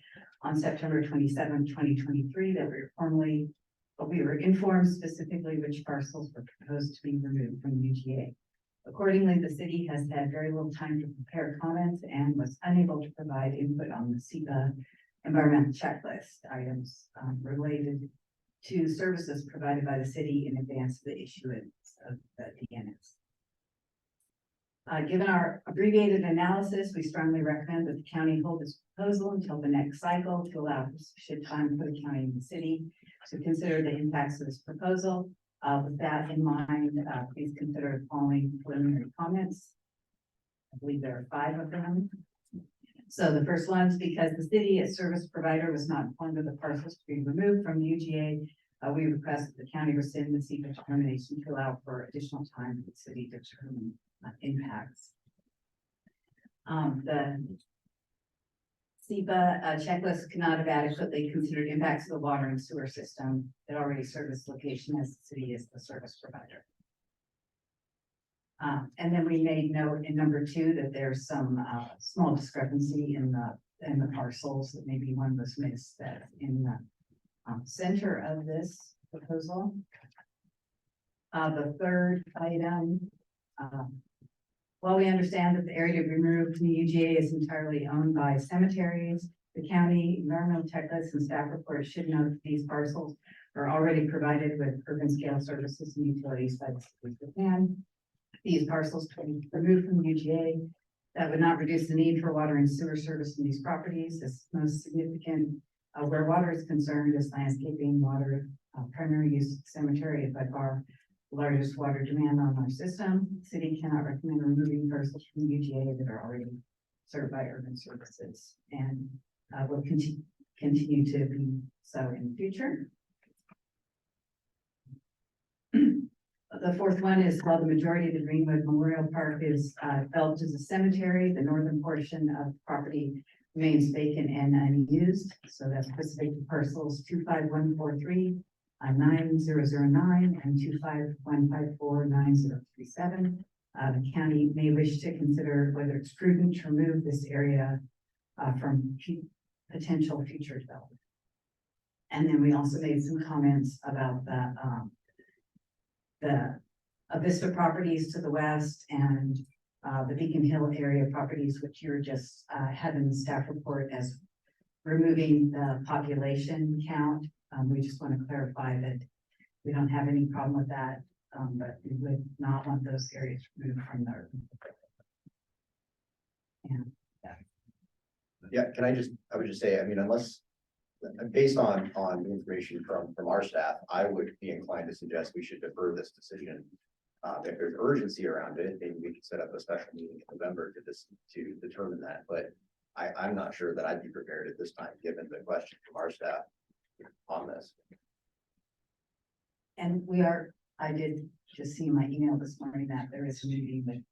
[SPEAKER 16] on September 27th, 2023 that we were informed specifically which parcels were proposed to be removed from UGA. Accordingly, the city has had very little time to prepare comments and was unable to provide input on the SEPA environmental checklist items related to services provided by the city in advance of the issuance of the DNS. Given our abbreviated analysis, we strongly recommend that the county hold this proposal until the next cycle to allow sufficient time for the county and the city to consider the impacts of this proposal. With that in mind, please consider the following preliminary comments. I believe there are 5 of them. So the first one is because the city as service provider was not informed of the parcels to be removed from UGA. We request that the county rescind the SEPA determination to allow for additional time for the city to determine impacts. The SEPA checklist cannot have adequately considered impacts of the water and sewer system that already serve this location as the city is the service provider. And then we made note in number 2 that there's some small discrepancy in the parcels, that maybe one was missed that in the center of this proposal. The third item, while we understand that the area to be removed from the UGA is entirely owned by cemeteries, the county environmental checklist and staff report should note that these parcels are already provided with urban scale services and utilities by the city of Spokane. These parcels to be removed from the UGA, that would not reduce the need for water and sewer service in these properties. As most significant where water is concerned is landscaping, water, primary use of the cemetery is by far the largest water demand on our system. The city cannot recommend removing parcels from the UGA that are already served by urban services and will continue to be so in the future. The fourth one is while the majority of the Greenwood Memorial Park is developed as a cemetery, the northern portion of the property remains vacant and unused. So that's specific to parcels 25143, 9009 and 25154, 9037. The county may wish to consider whether it's prudent to remove this area from potential future development. And then we also made some comments about the Avista properties to the west and the Beacon Hill area properties, which you're just had in the staff report as removing the population count. We just want to clarify that we don't have any problem with that, but we would not want those areas removed from the urban. And
[SPEAKER 14] Yeah, I would just say, I mean, unless, based on the information from our staff, I would be inclined to suggest we should defer this decision. If there's urgency around it, maybe we could set up a special meeting in November to determine that, but I'm not sure that I'd be prepared at this time, given the question from our staff on this.
[SPEAKER 16] And I did just see my email this morning that there is a meeting with,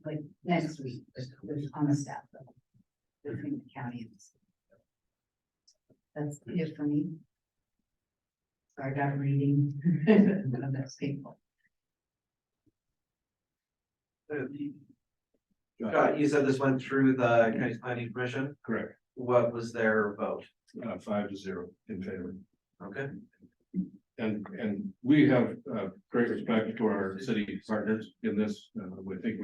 [SPEAKER 16] like next week, on the staff level, between the county and the city. That's it for me. Sorry, I got a reading of those people.
[SPEAKER 13] Scott, you said this went through the county planning commission?
[SPEAKER 1] Correct.
[SPEAKER 13] What was their vote?
[SPEAKER 1] 5-0 in favor.
[SPEAKER 13] Okay.
[SPEAKER 1] and we have, great respect for our city partners in this. We think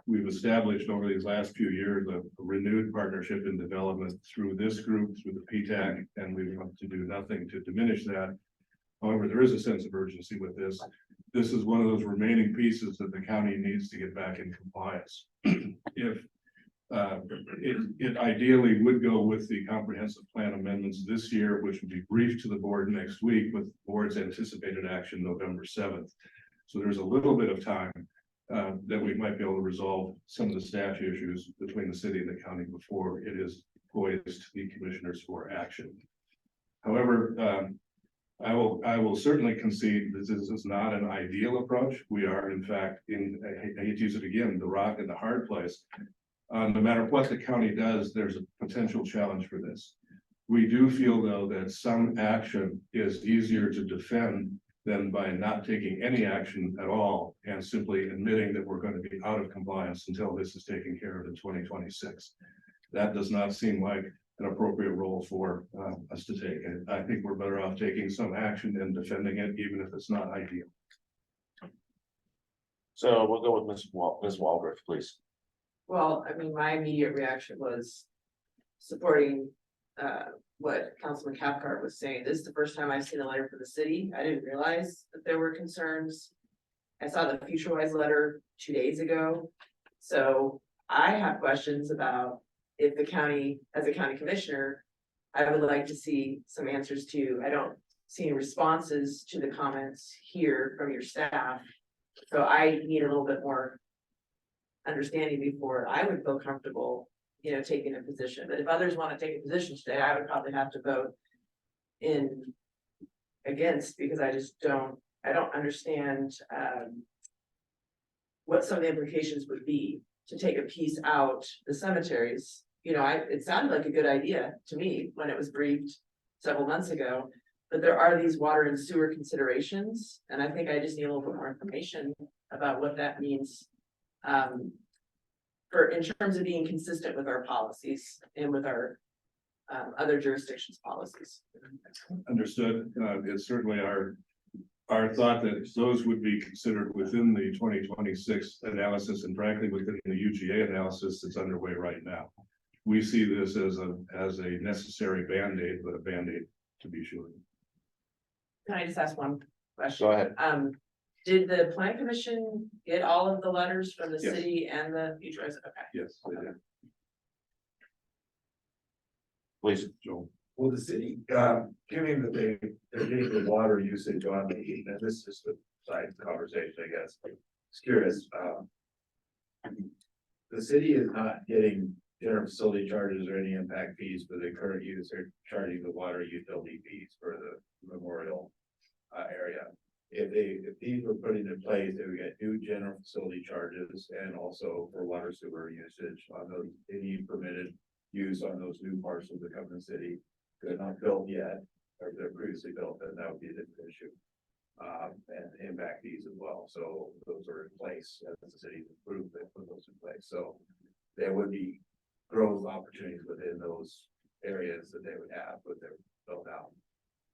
[SPEAKER 1] we've established over these last few years a renewed partnership in development through this group, through the PTAC, and we want to do nothing to diminish that. However, there is a sense of urgency with this. This is one of those remaining pieces that the county needs to get back in compliance. If it ideally would go with the comprehensive plan amendments this year, which would be briefed to the board next week with the board's anticipated action November 7th. So there's a little bit of time that we might be able to resolve some of the staff issues between the city and the county before it is poised to be commissioners for action. However, I will certainly concede that this is not an ideal approach. We are in fact I hate to use it again, the rock and the hard place. No matter what the county does, there's a potential challenge for this. We do feel though that some action is easier to defend than by not taking any action at all and simply admitting that we're going to be out of compliance until this is taken care of in 2026. That does not seem like an appropriate role for us to take. And I think we're better off taking some action and defending it, even if it's not ideal.
[SPEAKER 4] So we'll go with Ms. Waldrop, please.
[SPEAKER 17] Well, I mean, my immediate reaction was supporting what Councilman Cathcart was saying. This is the first time I've seen a letter from the city. I didn't realize that there were concerns. I saw the FutureWise letter 2 days ago. So I have questions about if the county, as a county commissioner, I would like to see some answers to. I don't see any responses to the comments here from your staff. So I need a little bit more understanding before I would feel comfortable, taking a position. But if others want to take a position today, I would probably have to vote in against, because I don't understand what some of the implications would be to take a piece out the cemeteries. It sounded like a good idea to me when it was briefed several months ago, but there are these water and sewer considerations, and I think I just need a little bit more information about what that means in terms of being consistent with our policies and with our other jurisdictions' policies.
[SPEAKER 1] Understood. It's certainly our thought that those would be considered within the 2026 analysis and frankly within the UGA analysis that's underway right now. We see this as a necessary Band-Aid, but a Band-Aid to be sure.
[SPEAKER 17] Can I just ask one question?
[SPEAKER 4] Go ahead.
[SPEAKER 17] Did the plan commission get all of the letters from the
[SPEAKER 1] Yes.
[SPEAKER 17] city and the FutureWise? Okay.
[SPEAKER 1] Yes, they did.
[SPEAKER 4] Please,
[SPEAKER 1] Joel.
[SPEAKER 12] Well, the city, given that they're getting the water usage on and this is just a side conversation, I guess. Just curious, the city is not getting general facility charges or any impact fees for the current use. They're charging the water utility fees for the memorial area. If these were put into place, they would get new general facility charges and also for water sewer usage on those, any permitted use on those new parcels that come to the city. They're not built yet, or they're previously built, and that would be a different issue. And impact fees as well. So those are in place as the city approved, they put those in place. So there would be growth opportunities within those areas that they would have, but they're built out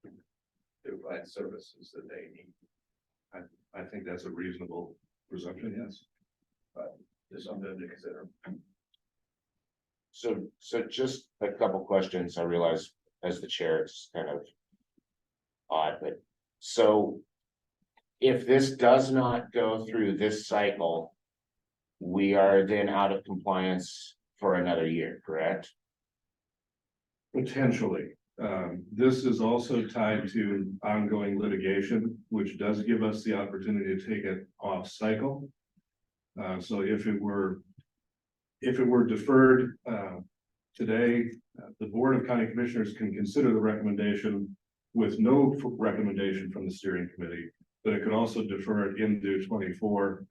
[SPEAKER 12] to provide services that they need.
[SPEAKER 1] I think that's a reasonable presumption, yes.
[SPEAKER 12] But just something to consider.
[SPEAKER 4] so just a couple questions. I realize as the chair, it's kind of odd, but so if this does not go through this cycle, we are then out of compliance for another year, correct?
[SPEAKER 1] Potentially. This is also tied to ongoing litigation, which does give us the opportunity to take it off cycle. So if it were deferred today, the Board of County Commissioners can consider the recommendation with no recommendation from the steering committee, but it could also defer it into 24.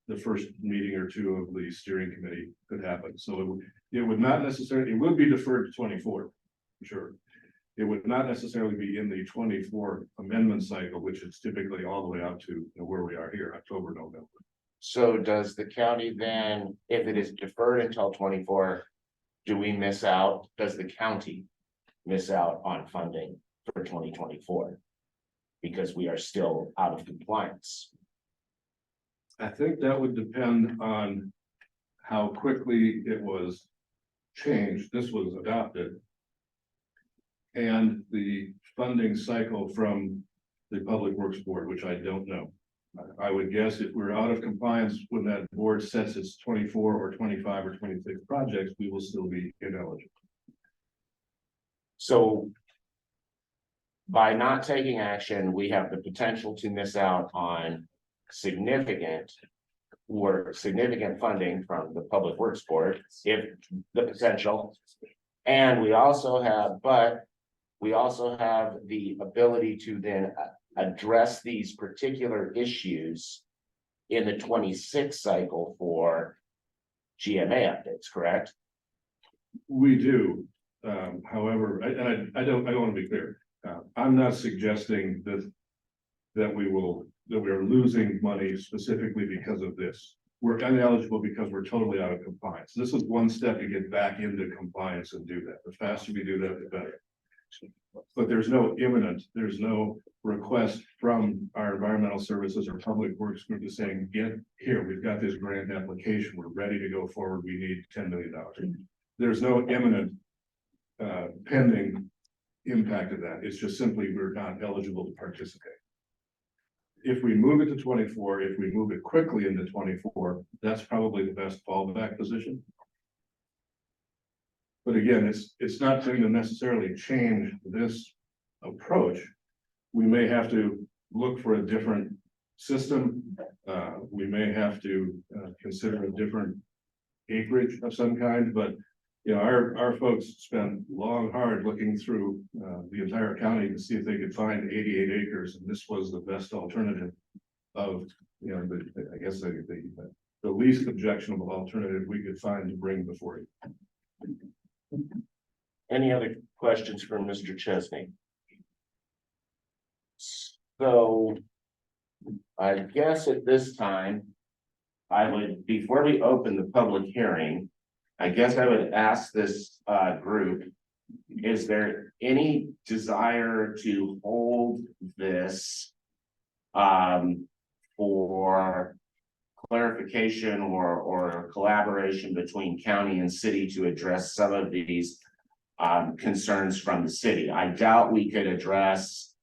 [SPEAKER 1] The first meeting or two of the steering committee could happen. So it would not necessarily, it would be deferred to 24, sure. It would not necessarily be in the 24 amendment cycle, which is typically all the way out to where we are here, October, November.
[SPEAKER 4] So does the county then, if it is deferred until 24, do we miss out? Does the county miss out on funding for 2024? because we are still out of compliance?
[SPEAKER 1] I think that would depend on how quickly it was changed, this was adopted. And the funding cycle from the Public Works Board, which I don't know. I would guess if we're out of compliance when that board sets its 24 or 25 or 26 projects, we will still be ineligible.
[SPEAKER 4] So by not taking action, we have the potential to miss out on significant funding from the Public Works Board, if the potential. And we also have the ability to then address these particular issues in the 26 cycle for GMA updates, correct?
[SPEAKER 1] We do. However, I don't want to be clear. I'm not suggesting that we are losing money specifically because of this. We're ineligible because we're totally out of compliance. This is one step to get back into compliance and do that. The faster we do that, the better. But there's no request from our environmental services or public works group to saying, get here, we've got this grant application, we're ready to go forward, we need $10 million. There's no imminent pending impact of that. It's just simply we're not eligible to participate. If we move it to 24, if we move it quickly into 24, that's probably the best fallback position. But again, it's not going to necessarily change this approach. We may have to look for a different system. We may have to consider a different acreage of some kind, but you know, our folks spent hard looking through the entire county to see if they could find 88 acres, and this was the best alternative of, you know, I guess the least objectionable alternative we could find to bring before you.
[SPEAKER 4] Any other questions for Mr. Chesney? So I guess at this time, I would, before we open the public hearing, I guess I would ask this group, is there any desire to hold this for clarification or collaboration between county and city to address some of these concerns from the city? I doubt we could address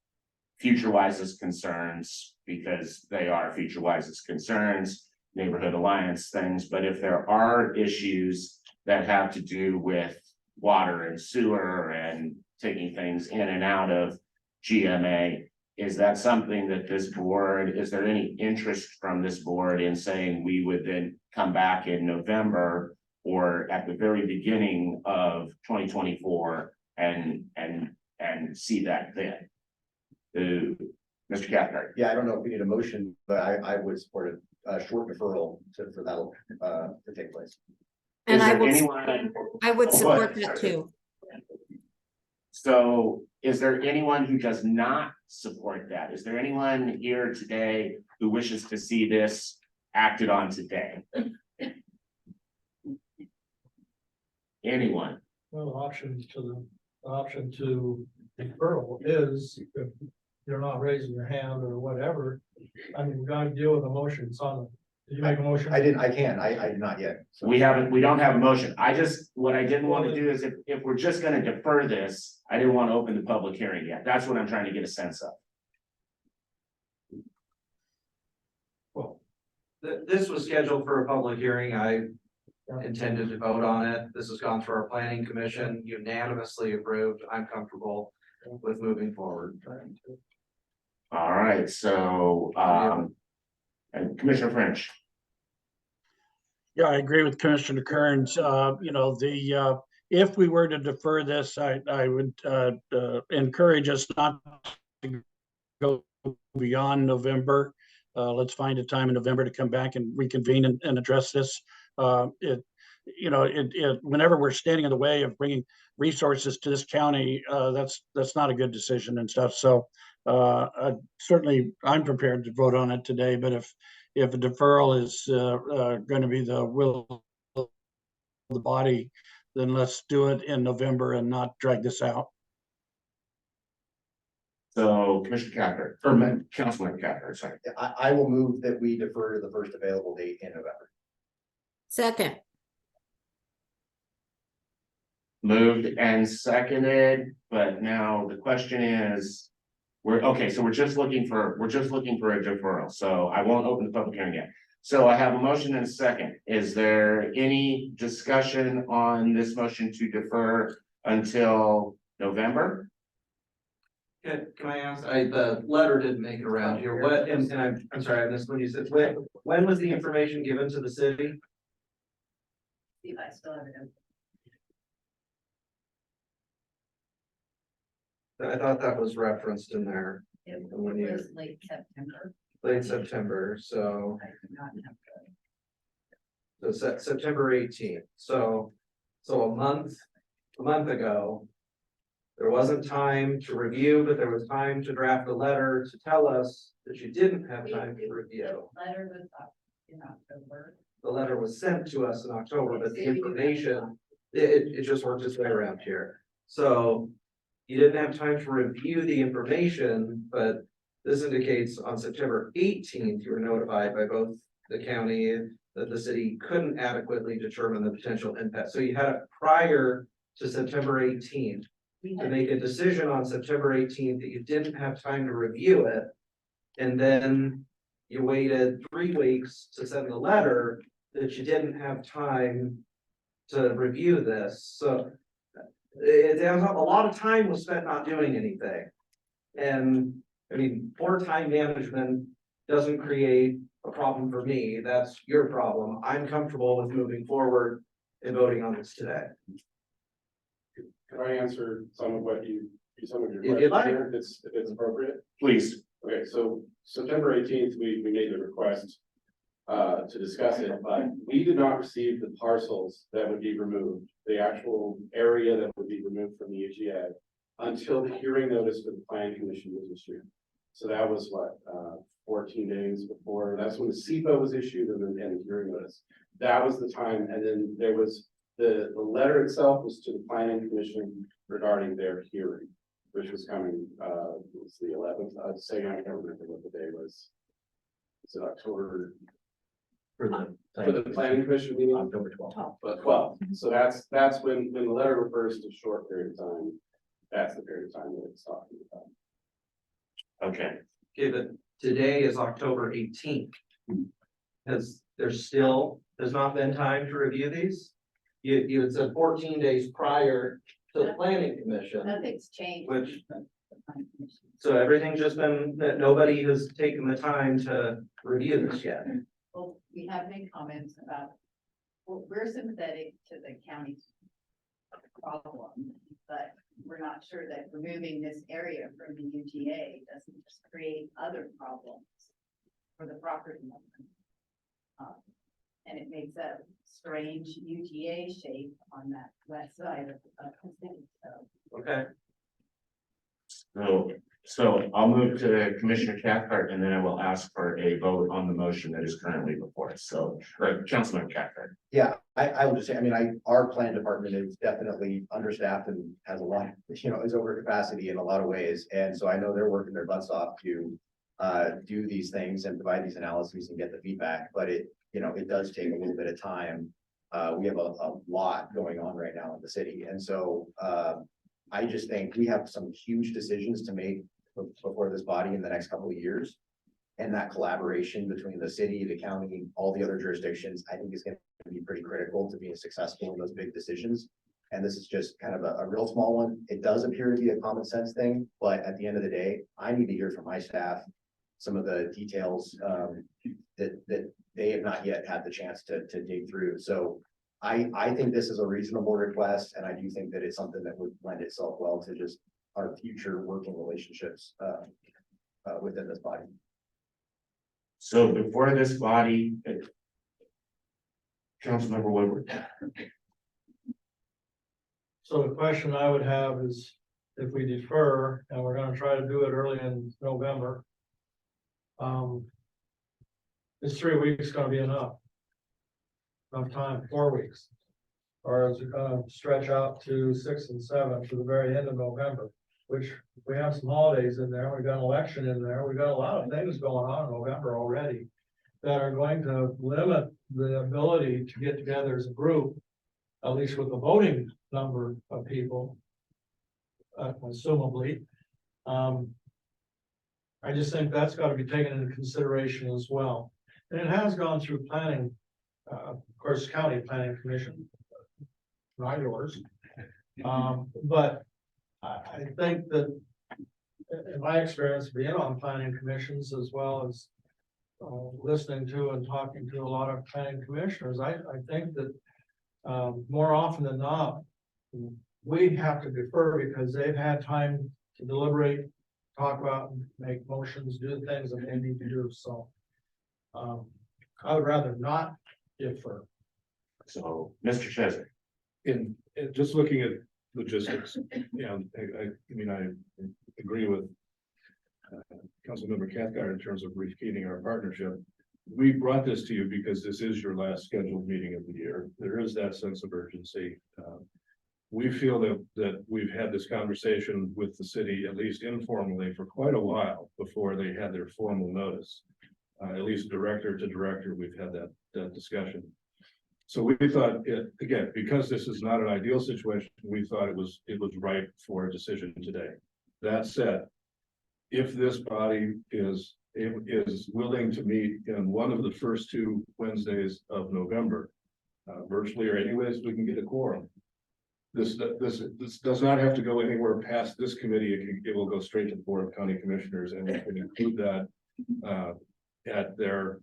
[SPEAKER 4] FutureWise's concerns because they are FutureWise's concerns, neighborhood alliance things, but if there are issues that have to do with water and sewer and taking things in and out of GMA, is that something that this board, is there any interest from this board in saying we would then come back in November or at the very beginning of 2024 and see that then? Mr. Cathcart.
[SPEAKER 14] Yeah, I don't know if we need a motion, but I would support a short deferral for that to take place.
[SPEAKER 15] And I would
[SPEAKER 4] Oh,
[SPEAKER 15] support that too.
[SPEAKER 4] So is there anyone who does not support that? Is there anyone here today who wishes to see this acted on today? Anyone?
[SPEAKER 10] Well, the option to deferral is if you're not raising your hand or whatever. I mean, we gotta deal with emotions on it. Did you make a motion?
[SPEAKER 14] I did not yet. So.
[SPEAKER 4] We don't have a motion. What I didn't want to do is if we're just gonna defer this, I didn't want to open the public hearing yet. That's what I'm trying to get a sense of.
[SPEAKER 13] Well, this was scheduled for a public hearing. I intended to vote on it. This has gone through our planning commission, unanimously approved. I'm comfortable with moving forward.
[SPEAKER 4] All right, so, and Commissioner French.
[SPEAKER 6] Yeah, I agree with Commissioner Kearns. You know, if we were to defer this, I would encourage us not to go beyond November. Let's find a time in November to come back and reconvene and address this. Whenever we're standing in the way of bringing resources to this county, that's not a good decision and stuff. So certainly I'm prepared to vote on it today, but if a deferral is going to be the will of the body, then let's do it in November and not drag this out.
[SPEAKER 4] So Commissioner Cathcart, Councilman Cathcart, sorry.
[SPEAKER 14] I will move that we defer to the first available date in November.
[SPEAKER 15] Second,
[SPEAKER 4] Moved and seconded, but now the question is. So we're just looking for a deferral, so I won't open the public hearing yet. So I have a motion and a second. Is there any discussion on this motion to defer until November?
[SPEAKER 13] Can I ask, the letter didn't make it around here, what, and I'm sorry, I missed when you said, when was the information given to the city?
[SPEAKER 16] See if I still have it.
[SPEAKER 13] I thought that was referenced in there.
[SPEAKER 16] It
[SPEAKER 13] When you-
[SPEAKER 16] was late September.
[SPEAKER 13] Late September, so,
[SPEAKER 16] I do not have
[SPEAKER 13] September 18th, so a month ago. There wasn't time to review, but there was time to draft a letter to tell us that you didn't have time to review.
[SPEAKER 16] letter was up in October.
[SPEAKER 13] The letter was sent to us in October, but the information, it just worked its way around here. So you didn't have time to review the information, but this indicates on September 18th, you were notified by both the county that the city couldn't adequately determine the potential impact. So you had it prior to September 18th to make a decision on September 18th that you didn't have time to review it. And then you waited 3 weeks to send the letter that you didn't have time to review this. So a lot of time was spent not doing anything. And I mean, poor time management doesn't create a problem for me. That's your problem. I'm comfortable with moving forward and voting on this today.
[SPEAKER 7] Can I answer some of what some of your
[SPEAKER 13] If you'd
[SPEAKER 7] questions
[SPEAKER 13] like.
[SPEAKER 7] here, if it's appropriate?
[SPEAKER 4] Please.
[SPEAKER 7] Okay, so September 18th, we made the request to discuss it, but we did not receive the parcels that would be removed, the actual area that would be removed from the UGA until the hearing notice for the planning commission was issued. So that was what, 14 days before, that's when the CEPA was issued and then the hearing notice. That was the time, and then there was the letter itself was to the planning commission regarding their hearing, which was coming, it was the 11th, I'd say, I can't remember what the day was. Is it October? For the planning commission meeting? October 12th. But 12th, so that's when the letter refers to a short period of time, that's the period of time that it's talking about.
[SPEAKER 4] Okay.
[SPEAKER 13] Okay, but today is October 18th. Has not been time to review these? You had said 14 days prior to the planning commission,
[SPEAKER 16] Nothing's changed.
[SPEAKER 13] which, so everything's just been, that nobody has taken the time to review this yet.
[SPEAKER 16] Well, we have made comments about, we're sympathetic to the county's problem, but we're not sure that removing this area from the UGA doesn't just create other problems for the property owner. And it makes a strange UGA shape on that west side of the city, so.
[SPEAKER 13] Okay.
[SPEAKER 4] So I'll move to Commissioner Cathcart and then I will ask for a vote on the motion that is currently before us. So, Councilman Cathcart.
[SPEAKER 14] Yeah, I would just say, I mean, our plan department is definitely understaffed and has a lot, is over capacity in a lot of ways. And so I know they're working their butts off to do these things and provide these analyses and get the feedback, but it does take a little bit of time. We have a lot going on right now in the city. And so I just think we have some huge decisions to make before this body in the next couple of years. And that collaboration between the city, the county, all the other jurisdictions, I think is going to be pretty critical to being successful in those big decisions. And this is just kind of a real small one. It does appear to be a common sense thing, but at the end of the day, I need to hear from my staff some of the details that they have not yet had the chance to dig through. So I think this is a reasonable request, and I do think that it's something that would lend itself well to just our future working relationships within this body.
[SPEAKER 4] So before this body, Councilmember Woodward.
[SPEAKER 18] So the question I would have is, if we defer, and we're gonna try to do it early in November. Is 3 weeks gonna be enough? Enough time, 4 weeks? Or is it gonna stretch out to 6 and 7 to the very end of November? which we have some holidays in there, we got an election in there, we got a lot of things going on in November already that are going to limit the ability to get together as a group, at least with the voting number of people, assumably. I just think that's got to be taken into consideration as well. And it has gone through planning, of course, county planning commission, not yours. But I think that in my experience being on planning commissions as well as listening to and talking to a lot of planning commissioners, I think that more often than not, we have to defer because they've had time to deliberate, talk about, make motions, do the things that they need to do. So I would rather not defer.
[SPEAKER 4] So, Mr. Chesney.
[SPEAKER 1] In just looking at logistics, I mean, I agree with Councilmember Cathcart in terms of repeating our partnership. We brought this to you because this is your last scheduled meeting of the year. There is that sense of urgency. We feel that we've had this conversation with the city, at least informally, for quite a while before they had their formal notice. At least director to director, we've had that discussion. So we thought, again, because this is not an ideal situation, we thought it was right for a decision today. That said, if this body is willing to meet in one of the first 2 Wednesdays of November, virtually or anyways, we can get a quorum. This does not have to go anywhere past this committee. It will go straight to the Board of County Commissioners, and we can include that at their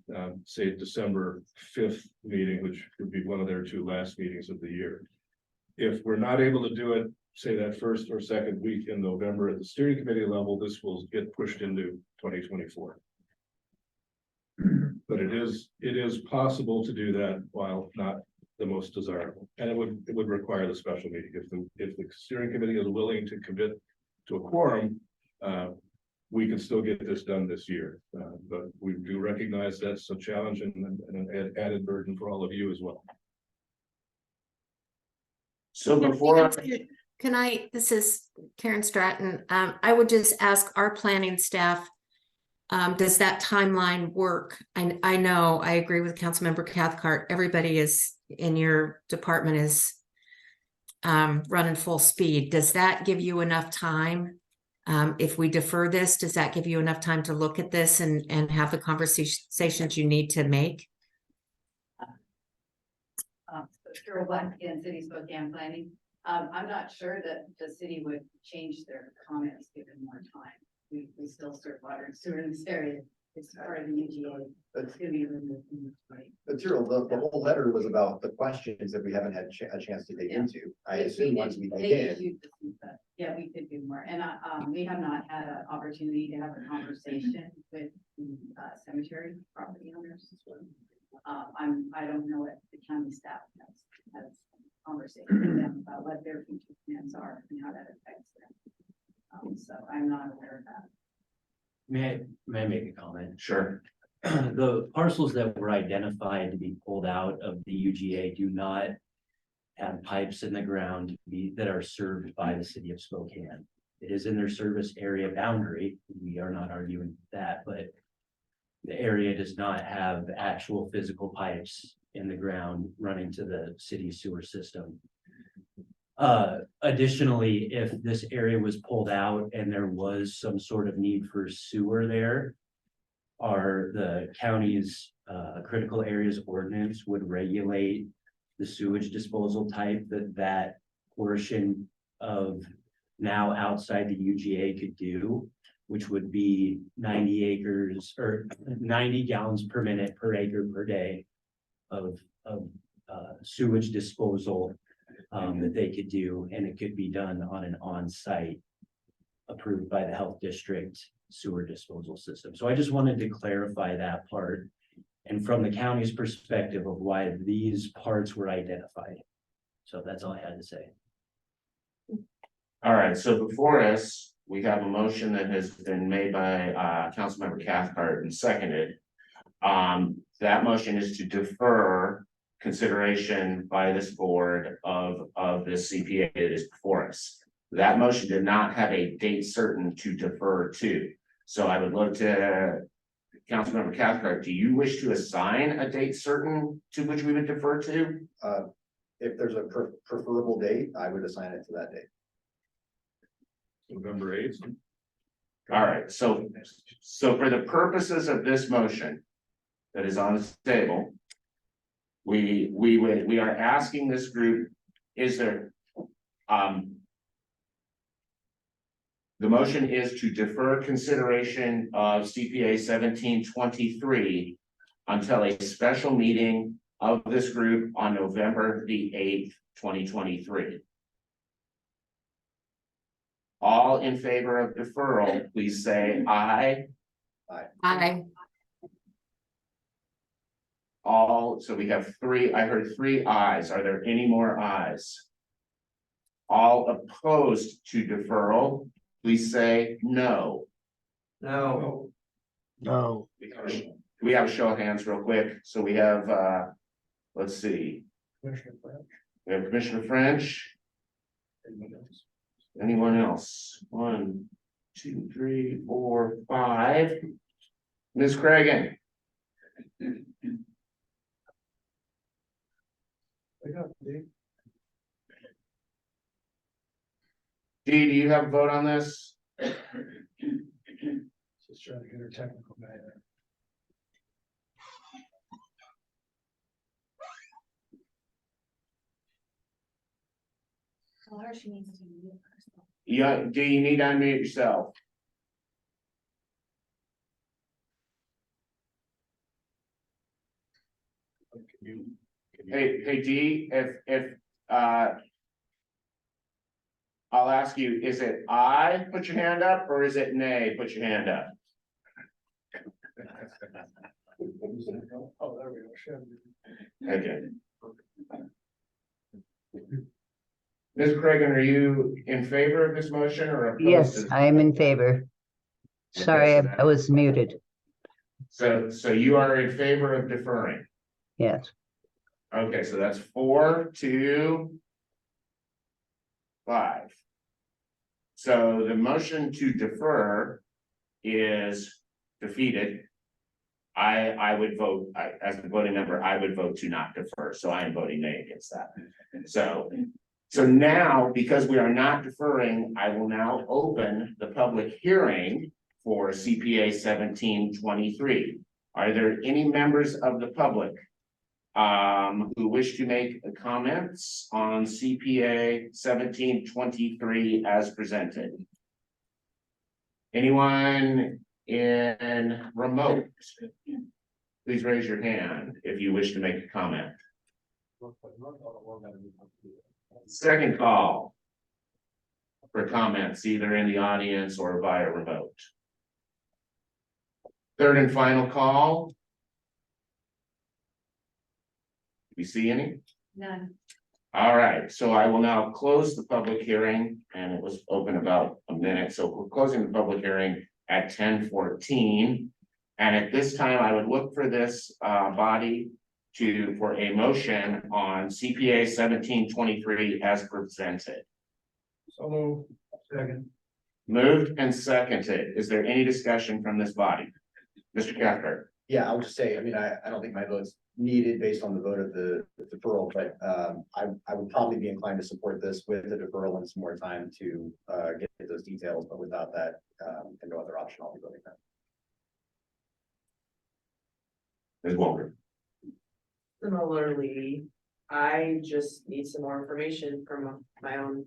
[SPEAKER 1] say December 5th meeting, which would be one of their 2 last meetings of the year. If we're not able to do it, say that first or second week in November at the steering committee level, this will get pushed into 2024. But it is possible to do that while not the most desirable, and it would require the special meeting. If the steering committee is willing to commit to a quorum, we can still get this done this year. But we do recognize that's a challenge and an added burden for all of you as well.
[SPEAKER 4] So before
[SPEAKER 15] this is Karen Stratton. I would just ask our planning staff, does that timeline work? I know, I agree with Councilmember Cathcart. Everybody is in your department is running full speed. Does that give you enough time? If we defer this, does that give you enough time to look at this and have the conversations you need to make?
[SPEAKER 16] Cheryl Black, again, City Spokane Planning. I'm not sure that the city would change their comments given more time. We still serve water and sewer in this area. It's part of the UGA. It's gonna be removed from the site.
[SPEAKER 14] But Cyril, the whole letter was about the questions that we haven't had a chance to dig into. I assume once we dig in.
[SPEAKER 16] Yeah, we could do more. And we have not had an opportunity to have a conversation with the cemetery property owners as well. I don't know what the county staff has conversation with them about what their future plans are and how that affects them. So I'm not aware of that.
[SPEAKER 19] May I make a comment?
[SPEAKER 4] Sure.
[SPEAKER 19] The parcels that were identified to be pulled out of the UGA do not have pipes in the ground that are served by the city of Spokane. It is in their service area boundary. We are not arguing that, but the area does not have actual physical pipes in the ground running to the city sewer system. Additionally, if this area was pulled out and there was some sort of need for sewer there, the county's critical areas ordinance would regulate the sewage disposal type that portion of now outside the UGA could do, which would be 90 acres or 90 gallons per minute per acre per day of sewage disposal that they could do, and it could be done on an on-site approved by the health district sewer disposal system. So I just wanted to clarify that part, and from the county's perspective of why these parts were identified. So that's all I had to say.
[SPEAKER 4] All right, so before us, we have a motion that has been made by Councilmember Cathcart and seconded. That motion is to defer consideration by this board of this CPA that is before us. That motion did not have a date certain to defer to. So I would look to Councilmember Cathcart, do you wish to assign a date certain to which we would defer to?
[SPEAKER 14] If there's a preferable date, I would assign it to that date.
[SPEAKER 1] November 8th.
[SPEAKER 4] All right, so for the purposes of this motion that is on the table, we are asking this group, is there, the motion is to defer consideration of CPA 1723 until a special meeting of this group on November the 8th, 2023. All in favor of deferral, please say aye.
[SPEAKER 15] Aye.
[SPEAKER 4] All, so we have three, I heard three ayes. Are there any more ayes? All opposed to deferral, please say no.
[SPEAKER 13] No.
[SPEAKER 6] No.
[SPEAKER 4] Can we have a show of hands real quick? So we have, let's see.
[SPEAKER 18] Commissioner French.
[SPEAKER 4] We have Commissioner French. Anyone else? 1, 2, 3, 4, 5. Ms. Cragen.
[SPEAKER 18] I got Dave.
[SPEAKER 4] Dee, do you have a vote on this?
[SPEAKER 18] Just trying to get her technical guy there.
[SPEAKER 5] Tell her she needs to mute herself.
[SPEAKER 4] Yeah, do you need to unmute yourself? Hey, Dee, if I'll ask you, is it aye, put your hand up, or is it nay, put your hand up?
[SPEAKER 18] Oh, there we go. Sure.
[SPEAKER 4] Okay. Ms. Cragen, are you in favor of this motion or opposed?
[SPEAKER 20] Yes, I am in favor. Sorry, I was muted.
[SPEAKER 4] So you are in favor of deferring?
[SPEAKER 20] Yes.
[SPEAKER 4] Okay, so that's 4 to 5. So the motion to defer is defeated. I would vote, as a voting member, I would vote to not defer, so I am voting nay against that. So now, because we are not deferring, I will now open the public hearing for CPA 1723. Are there any members of the public who wish to make comments on CPA 1723 as presented? Anyone in remote? Please raise your hand if you wish to make a comment. Second call for comments, either in the audience or via remote. Third and final call. Do we see any?
[SPEAKER 5] None.
[SPEAKER 4] All right, so I will now close the public hearing, and it was open about a minute, so we're closing the public hearing at 10:14. And at this time, I would look for this body for a motion on CPA 1723 as presented.
[SPEAKER 18] So second.
[SPEAKER 4] Moved and seconded. Is there any discussion from this body? Mr. Cathcart?
[SPEAKER 14] Yeah, I'll just say, I mean, I don't think my vote's needed based on the vote of the deferral, but I would probably be inclined to support this with the deferral and some more time to get those details, but without that, and no other option, I'll be voting that.
[SPEAKER 4] Ms. Walker?
[SPEAKER 17] Similarly, I just need some more information from my own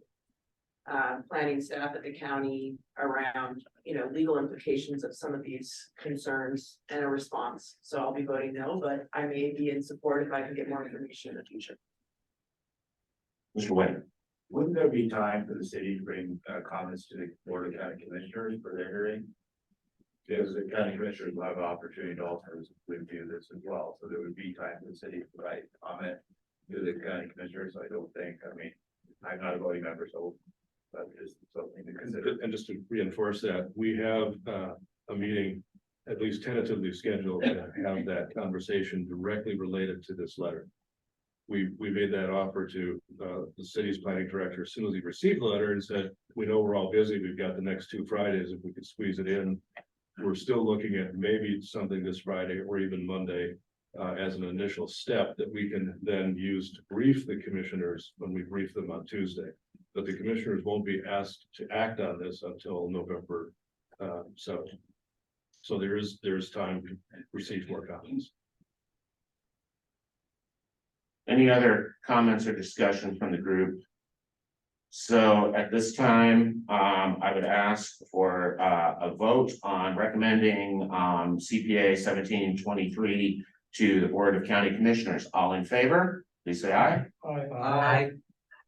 [SPEAKER 17] planning staff at the county around, legal implications of some of these concerns and a response. So I'll be voting no, but I may be in support if I can get more information in the future.
[SPEAKER 4] Mr. Wayne?
[SPEAKER 12] Wouldn't there be time for the city to bring comments to the Board of County Commissioners for their hearing? Because the county commissioners will have an opportunity to also do this as well, so there would be time for the city to provide comment to the county commissioners. I don't think, I'm not a voting member, so that's just something to consider.
[SPEAKER 1] And just to reinforce that, we have a meeting at least tentatively scheduled to have that conversation directly related to this letter. we made that offer to, the city's planning director as soon as he received the letter and said, we know we're all busy. We've got the next 2 Fridays. If we could squeeze it in. We're still looking at maybe something this Friday or even Monday, as an initial step that we can then use to brief the commissioners when we brief them on Tuesday. But the commissioners won't be asked to act on this until November 7th. So there's time to receive more comments.
[SPEAKER 4] Any other comments or discussion from the group? So at this time, I would ask for a vote on recommending CPA 1723 to the Board of County Commissioners. All in favor, please say aye.
[SPEAKER 13] Aye.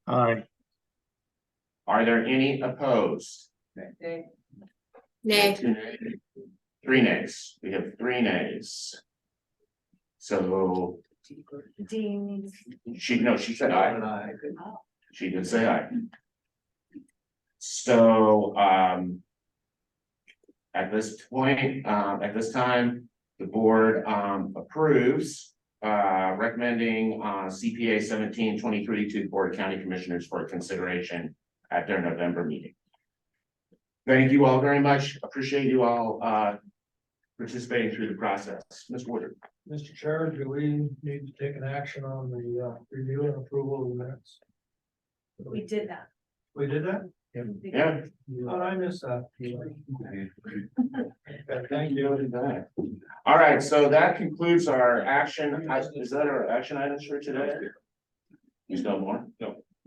[SPEAKER 6] Aye.
[SPEAKER 4] Are there any opposed?
[SPEAKER 15] Nay.
[SPEAKER 4] 2 nays. 3 nays. We have 3 nays. So
[SPEAKER 5] Dean.
[SPEAKER 4] she said aye. She did say aye. So at this point, at this time, the board approves recommending CPA 1723 to the Board of County Commissioners for consideration at their November meeting. Thank you all very much. Appreciate you all participating through the process. Ms. Woodard.
[SPEAKER 18] Mr. Chair, do we need to take an action on the review and approval of the minutes?
[SPEAKER 5] We did that.
[SPEAKER 18] We did that?
[SPEAKER 4] Yeah.
[SPEAKER 18] Oh, I missed that. Okay, thank you.
[SPEAKER 4] All right, so that concludes our action. Is that our action items for today? You still have more?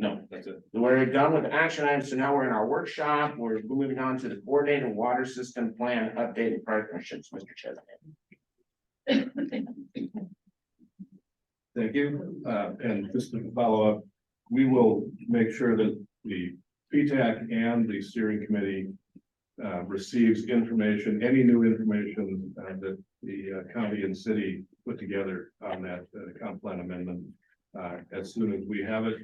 [SPEAKER 4] No, that's it. We're done with action items, so now we're in our workshop. We're moving on to the coordinated water system plan update and partnerships, Mr. Chesney.
[SPEAKER 1] Thank you. And just to follow up, we will make sure that the PTAC and the steering committee receives information, any new information that the county and city put together on that comp plan amendment as soon as we have it.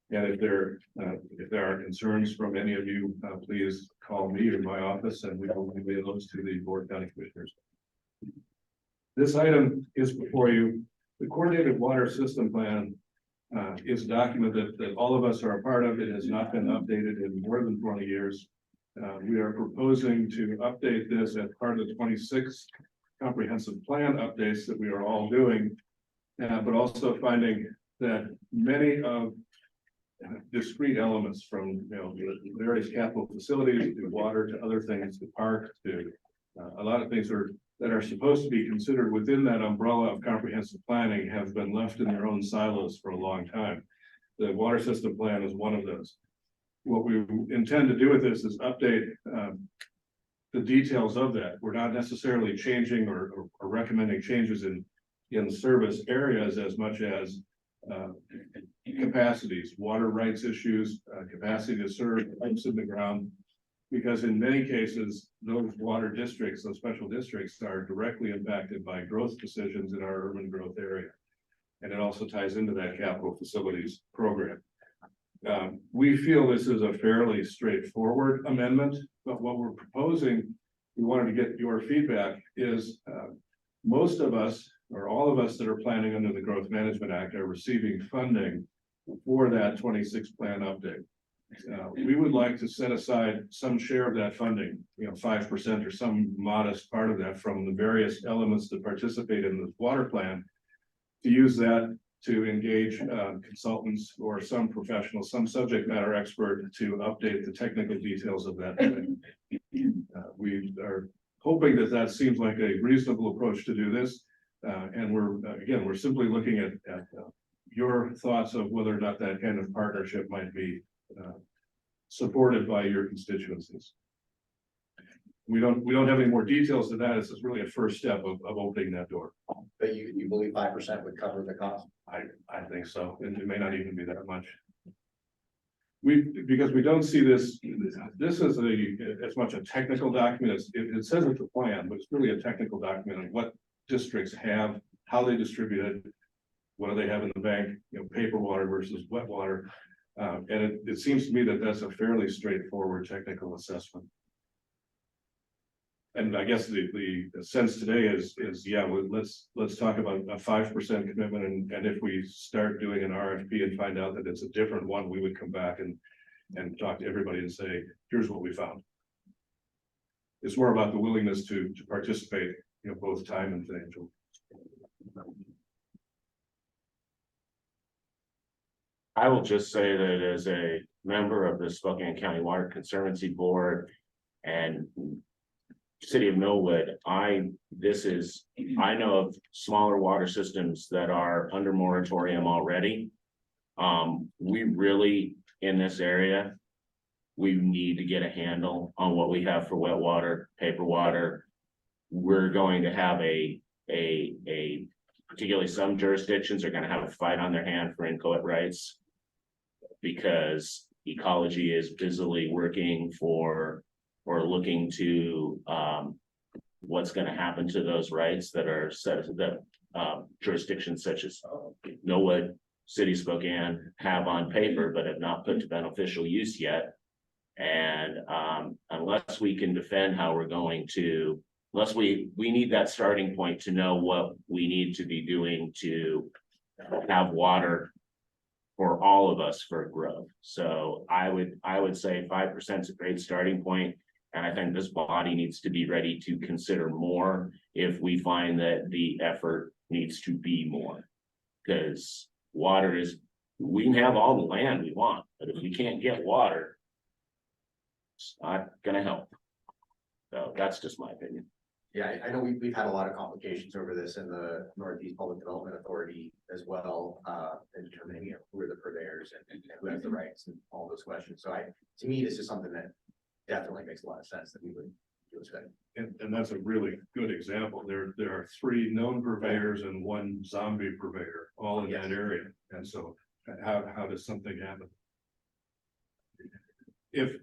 [SPEAKER 1] And if there are concerns from any of you, please call me or my office and we will relay those to the Board of County Commissioners. This item is before you. The coordinated water system plan is a document that all of us are a part of. It has not been updated in more than 20 years. We are proposing to update this as part of the 26 comprehensive plan updates that we are all doing, but also finding that many of discrete elements from various capital facilities to water to other things to park to a lot of things that are supposed to be considered within that umbrella of comprehensive planning have been left in their own silos for a long time. The water system plan is one of those. What we intend to do with this is update the details of that. We're not necessarily changing or recommending changes in service areas as much as capacities, water rights issues, capacity to serve pipes in the ground. Because in many cases, those water districts, those special districts are directly impacted by growth decisions in our urban growth area. And it also ties into that capital facilities program. We feel this is a fairly straightforward amendment, but what we're proposing, we wanted to get your feedback is most of us or all of us that are planning under the Growth Management Act are receiving funding for that 26 plan update. We would like to set aside some share of that funding, 5% or some modest part of that from the various elements that participate in the water plan, to use that to engage consultants or some professionals, some subject matter expert to update the technical details of that. We are hoping that seems like a reasonable approach to do this. And we're simply looking at your thoughts of whether or not that kind of partnership might be supported by your constituencies. We don't have any more details to that. This is really a first step of opening that door.
[SPEAKER 14] But you believe 5% would cover the cost?
[SPEAKER 1] I think so, and it may not even be that much. Because we don't see this is as much a technical document. It says it's a plan, but it's really a technical document on what districts have, how they distribute it, what do they have in the bank, paper water versus wet water. And it seems to me that that's a fairly straightforward technical assessment. And I guess the sense today is, yeah, let's talk about a 5% commitment, and if we start doing an RFP and find out that it's a different one, we would come back and talk to everybody and say, here's what we found. It's more about the willingness to participate, you know, both time and financial.
[SPEAKER 4] I will just say that as a member of the Spokane County Water Conservancy Board and City of Millwood, I know of smaller water systems that are under moratorium already. We really, in this area, we need to get a handle on what we have for wet water, paper water. We're going to have particularly some jurisdictions are going to have a fight on their hand for inchoate rights, because ecology is busily working for or looking to what's going to happen to those rights that are set that jurisdictions such as Millwood, City of Spokane have on paper, but have not put to beneficial use yet. And unless we can defend how we're going to, unless we need that starting point to know what we need to be doing to have water for all of us for growth. So I would say 5% is a great starting point. And I think this body needs to be ready to consider more if we find that the effort needs to be more. Because water is, we can have all the land we want, but if we can't get water, it's not gonna help. So that's just my opinion.
[SPEAKER 14] Yeah, I know we've had a lot of complications over this in the Northeast Public Development Authority as well, in determining, you know, who are the purveyors and who has the rights and all those questions. So to me, this is something that definitely makes a lot of sense that we would do a study.
[SPEAKER 1] And that's a really good example. There are 3 known purveyors and 1 zombie purveyor, all in that area. And so how does something happen? If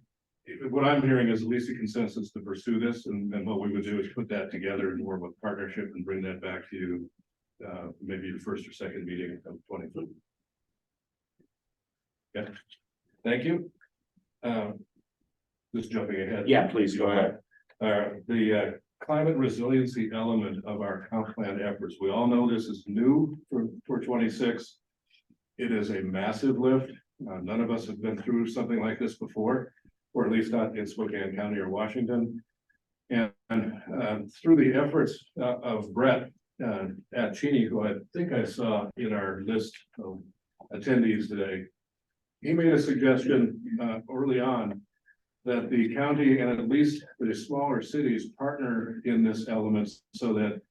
[SPEAKER 1] what I'm hearing is at least a consensus to pursue this, and what we would do is put that together in more of a partnership and bring that back to you, maybe your first or second meeting of 2020. Yeah, thank you. Just jumping ahead.
[SPEAKER 4] Yeah, please go ahead.
[SPEAKER 1] The climate resiliency element of our comp plan efforts. We all know this is new for 26. It is a massive lift. None of us have been through something like this before, or at least not in Spokane County or Washington. And through the efforts of Brett at Cheney, who I think I saw in our list of attendees today, he made a suggestion early on that the county and at least the smaller cities partner in this element, so that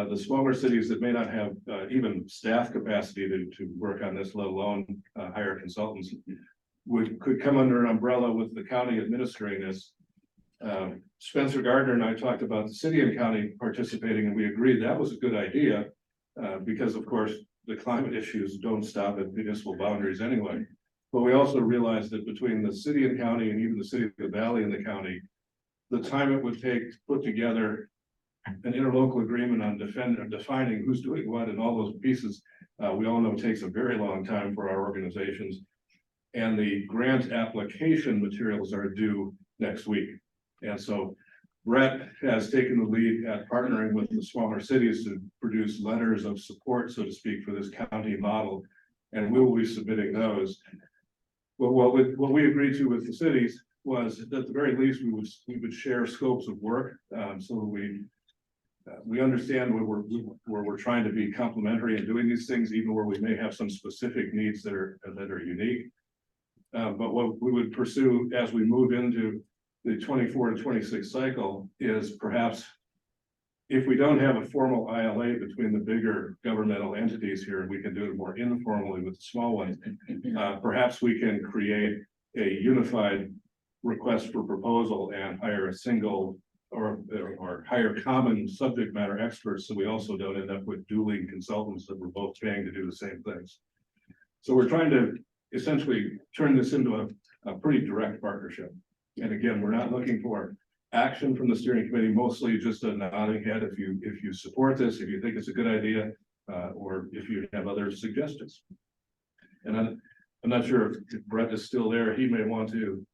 [SPEAKER 1] the smaller cities that may not have even staff capacity to work on this, let alone hire consultants, could come under an umbrella with the county administering this. Spencer Gardner and I talked about the city and county participating, and we agreed that was a good idea because, of course, the climate issues don't stop at municipal boundaries anyway. But we also realized that between the city and county, and even the city of the valley and the county, the time it would take to put together an interlocal agreement on defining who's doing what and all those pieces, we all know takes a very long time for our organizations. And the grant application materials are due next week. And so Brett has taken the lead at partnering with the smaller cities to produce letters of support, so to speak, for this county model. And we will be submitting those. Well, what we agreed to with the cities was that at the very least, we would share scopes of work, so that we understand where we're trying to be complementary in doing these things, even where we may have some specific needs that are unique. But what we would pursue as we move into the 24 to 26 cycle is perhaps, if we don't have a formal ILA between the bigger governmental entities here, we can do it more informally with the small ones. Perhaps we can create a unified request for proposal and hire a single or hire common subject matter experts, so we also don't end up with dueling consultants that we're both paying to do the same things. So we're trying to essentially turn this into a pretty direct partnership. And again, we're not looking for action from the steering committee, mostly just a nodding head if you support this, if you think it's a good idea, or if you have other suggestions. And I'm not sure if Brett is still there. He may want to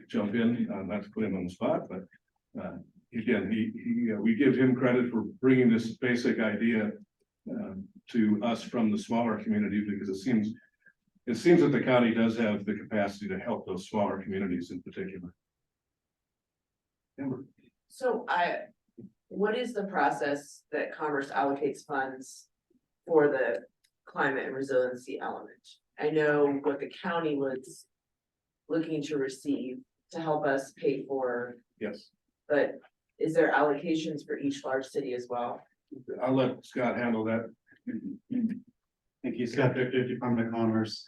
[SPEAKER 1] jump in, not to put him on the spot, but again, we give him credit for bringing this basic idea to us from the smaller communities, because it seems that the county does have the capacity to help those smaller communities in particular. Amber.
[SPEAKER 17] So what is the process that Commerce allocates funds for the climate and resiliency element? I know what the county was looking to receive to help us pay for.
[SPEAKER 1] Yes.
[SPEAKER 17] But is there allocations for each large city as well?
[SPEAKER 1] I'll let Scott handle that.
[SPEAKER 11] Thank you, Scott Victor, Department of Commerce.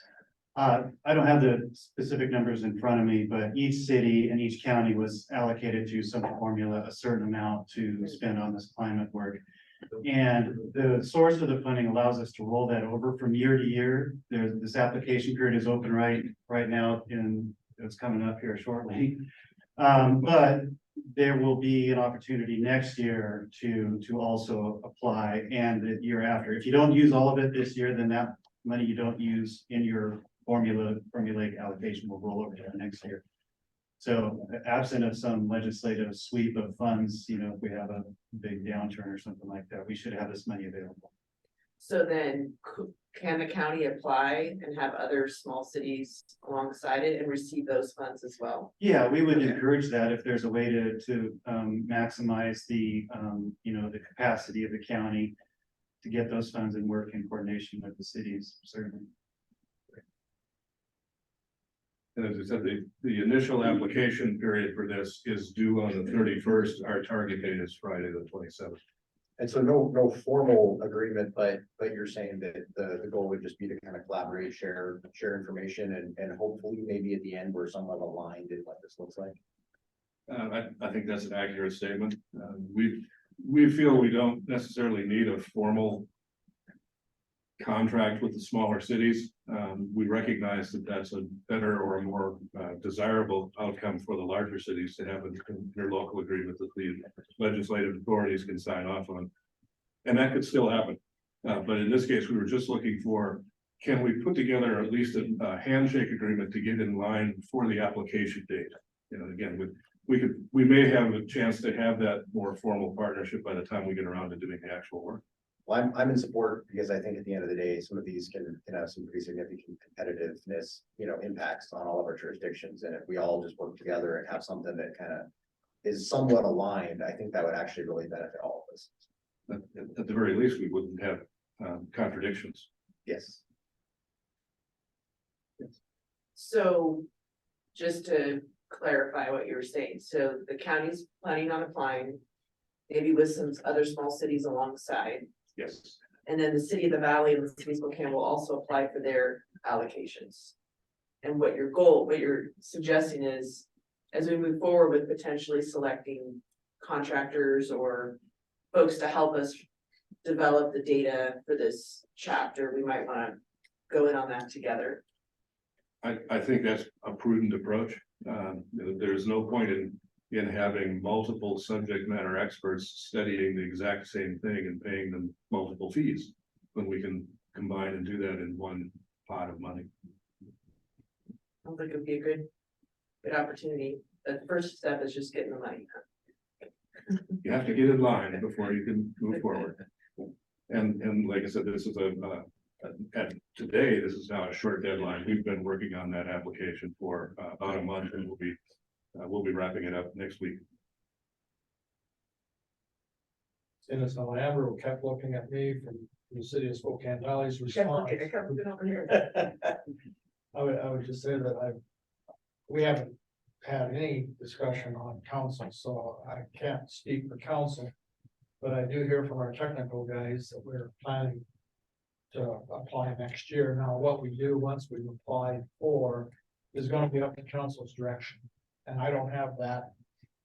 [SPEAKER 11] I don't have the specific numbers in front of me, but each city and each county was allocated to some formula, a certain amount to spend on this climate work. And the source of the funding allows us to roll that over from year to year. This application period is open right now, and it's coming up here shortly. But there will be an opportunity next year to also apply, and the year after. If you don't use all of it this year, then that money you don't use in your formulaic allocation will roll over to the next year. So absent of some legislative sweep of funds, if we have a big downturn or something like that, we should have this money available.
[SPEAKER 17] So then can the county apply and have other small cities alongside it and receive those funds as well?
[SPEAKER 11] Yeah, we would encourage that if there's a way to maximize the, the capacity of the county to get those funds and work in coordination with the cities, certainly.
[SPEAKER 1] And as I said, the initial application period for this is due on the 31st. Our target date is Friday, the 27th.
[SPEAKER 14] And so no formal agreement, but you're saying that the goal would just be to kind of collaborate, share information, and hopefully maybe at the end we're somewhat aligned in what this looks like.
[SPEAKER 1] I think that's an accurate statement. We feel we don't necessarily need a formal contract with the smaller cities. We recognize that that's a better or a more desirable outcome for the larger cities to have their local agreement that the legislative authorities can sign off on. And that could still happen. But in this case, we were just looking for, can we put together at least a handshake agreement to get in line for the application date? Again, we may have a chance to have that more formal partnership by the time we get around to doing the actual work.
[SPEAKER 14] Well, I'm in support because I think at the end of the day, some of these can have some pretty significant competitiveness, impacts on all of our jurisdictions. And if we all just work together and have something that kind of is somewhat aligned, I think that would actually really benefit all of us.
[SPEAKER 1] At the very least, we wouldn't have contradictions.
[SPEAKER 14] Yes.
[SPEAKER 17] So just to clarify what you were saying, so the county's planning on applying, maybe with some other small cities alongside.
[SPEAKER 1] Yes.
[SPEAKER 17] And then the city of the Valley and the city of Spokane will also apply for their allocations. And what you're suggesting is, as we move forward with potentially selecting contractors or folks to help us develop the data for this chapter, we might want to go in on that together.
[SPEAKER 1] I think that's a prudent approach. There's no point in having multiple subject matter experts studying the exact same thing and paying them multiple fees when we can combine and do that in one pot of money.
[SPEAKER 17] I think it would be a good opportunity. The first step is just getting the money.
[SPEAKER 1] You have to get in line before you can move forward. And like I said, this is today, this is now a short deadline. We've been working on that application for about a month, and we'll be wrapping it up next week.
[SPEAKER 18] And so Amber kept looking at me from the city of Spokane Valley's response. I would just say that we haven't had any discussion on council, so I can't speak for council. But I do hear from our technical guys that we're planning to apply next year. Now, what we do once we've applied for is going to be up to council's direction. And I don't have that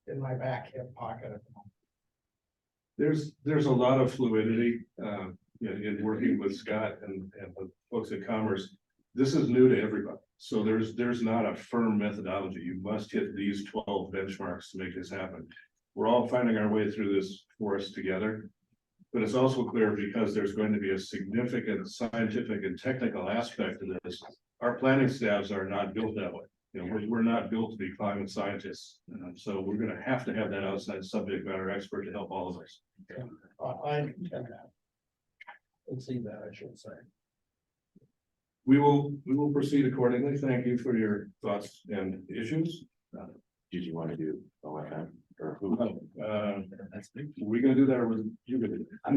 [SPEAKER 18] in my back hip pocket at the moment.
[SPEAKER 1] There's a lot of fluidity in working with Scott and the folks at Commerce. This is new to everybody. So there's not a firm methodology. You must hit these 12 benchmarks to make this happen. We're all finding our way through this forest together. But it's also clear, because there's going to be a significant scientific and technical aspect to this, our planning staffs are not built that way. You know, we're not built to be climate scientists, so we're gonna have to have that outside subject matter expert to help all of us.
[SPEAKER 18] I understand that. Let's see that, I should say.
[SPEAKER 1] We will proceed accordingly. Thank you for your thoughts and issues.
[SPEAKER 4] Did you want to do OFM or who?
[SPEAKER 1] We're gonna do that, or was you gonna do it?
[SPEAKER 4] I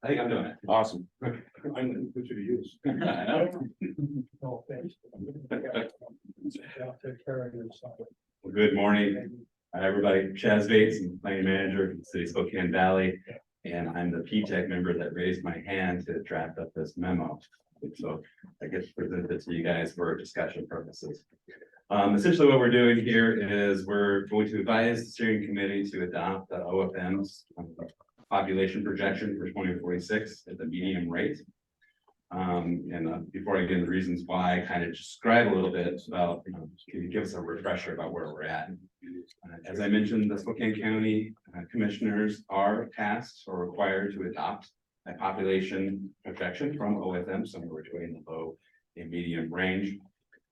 [SPEAKER 4] think I'm doing it. Awesome.
[SPEAKER 1] I'm gonna put you to use.
[SPEAKER 18] No, thanks. I'll take care of yourself.
[SPEAKER 9] Well, good morning, everybody. Chaz Bates, I'm the planning manager in the city of Spokane Valley. And I'm the PTEC member that raised my hand to draft up this memo. So I get to present it to you guys for discussion purposes. Essentially what we're doing here is we're going to advise the steering committee to adopt the OFM's population projection for 2046 at the medium rate. Before I get into the reasons why, I kind of describe a little bit about, can you give us a refresher about where we're at? As I mentioned, the Spokane County commissioners are tasked or required to adopt a population projection from OFM, somewhere between the low and medium range.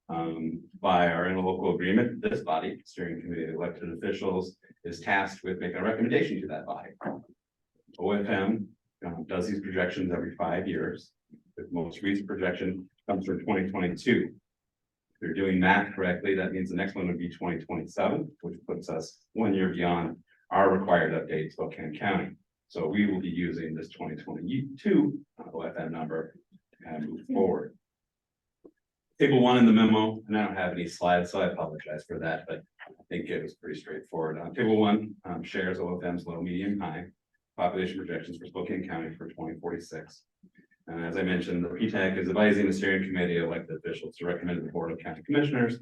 [SPEAKER 9] By our interlocal agreement, this body, steering committee of elected officials, is tasked with making a recommendation to that body. OFM does these projections every 5 years. The most recent projection comes from 2022. If you're doing math correctly, that means the next one would be 2027, which puts us 1 year beyond our required update to Spokane County. So we will be using this 2022 OFM number and move forward. Table 1 in the memo, and I don't have any slides, so I apologize for that, but I think it was pretty straightforward. Table 1 shares OFM's low, medium, high population projections for Spokane County for 2046. And as I mentioned, the PTAC is advising the steering committee of elected officials to recommend to the Board of County Commissioners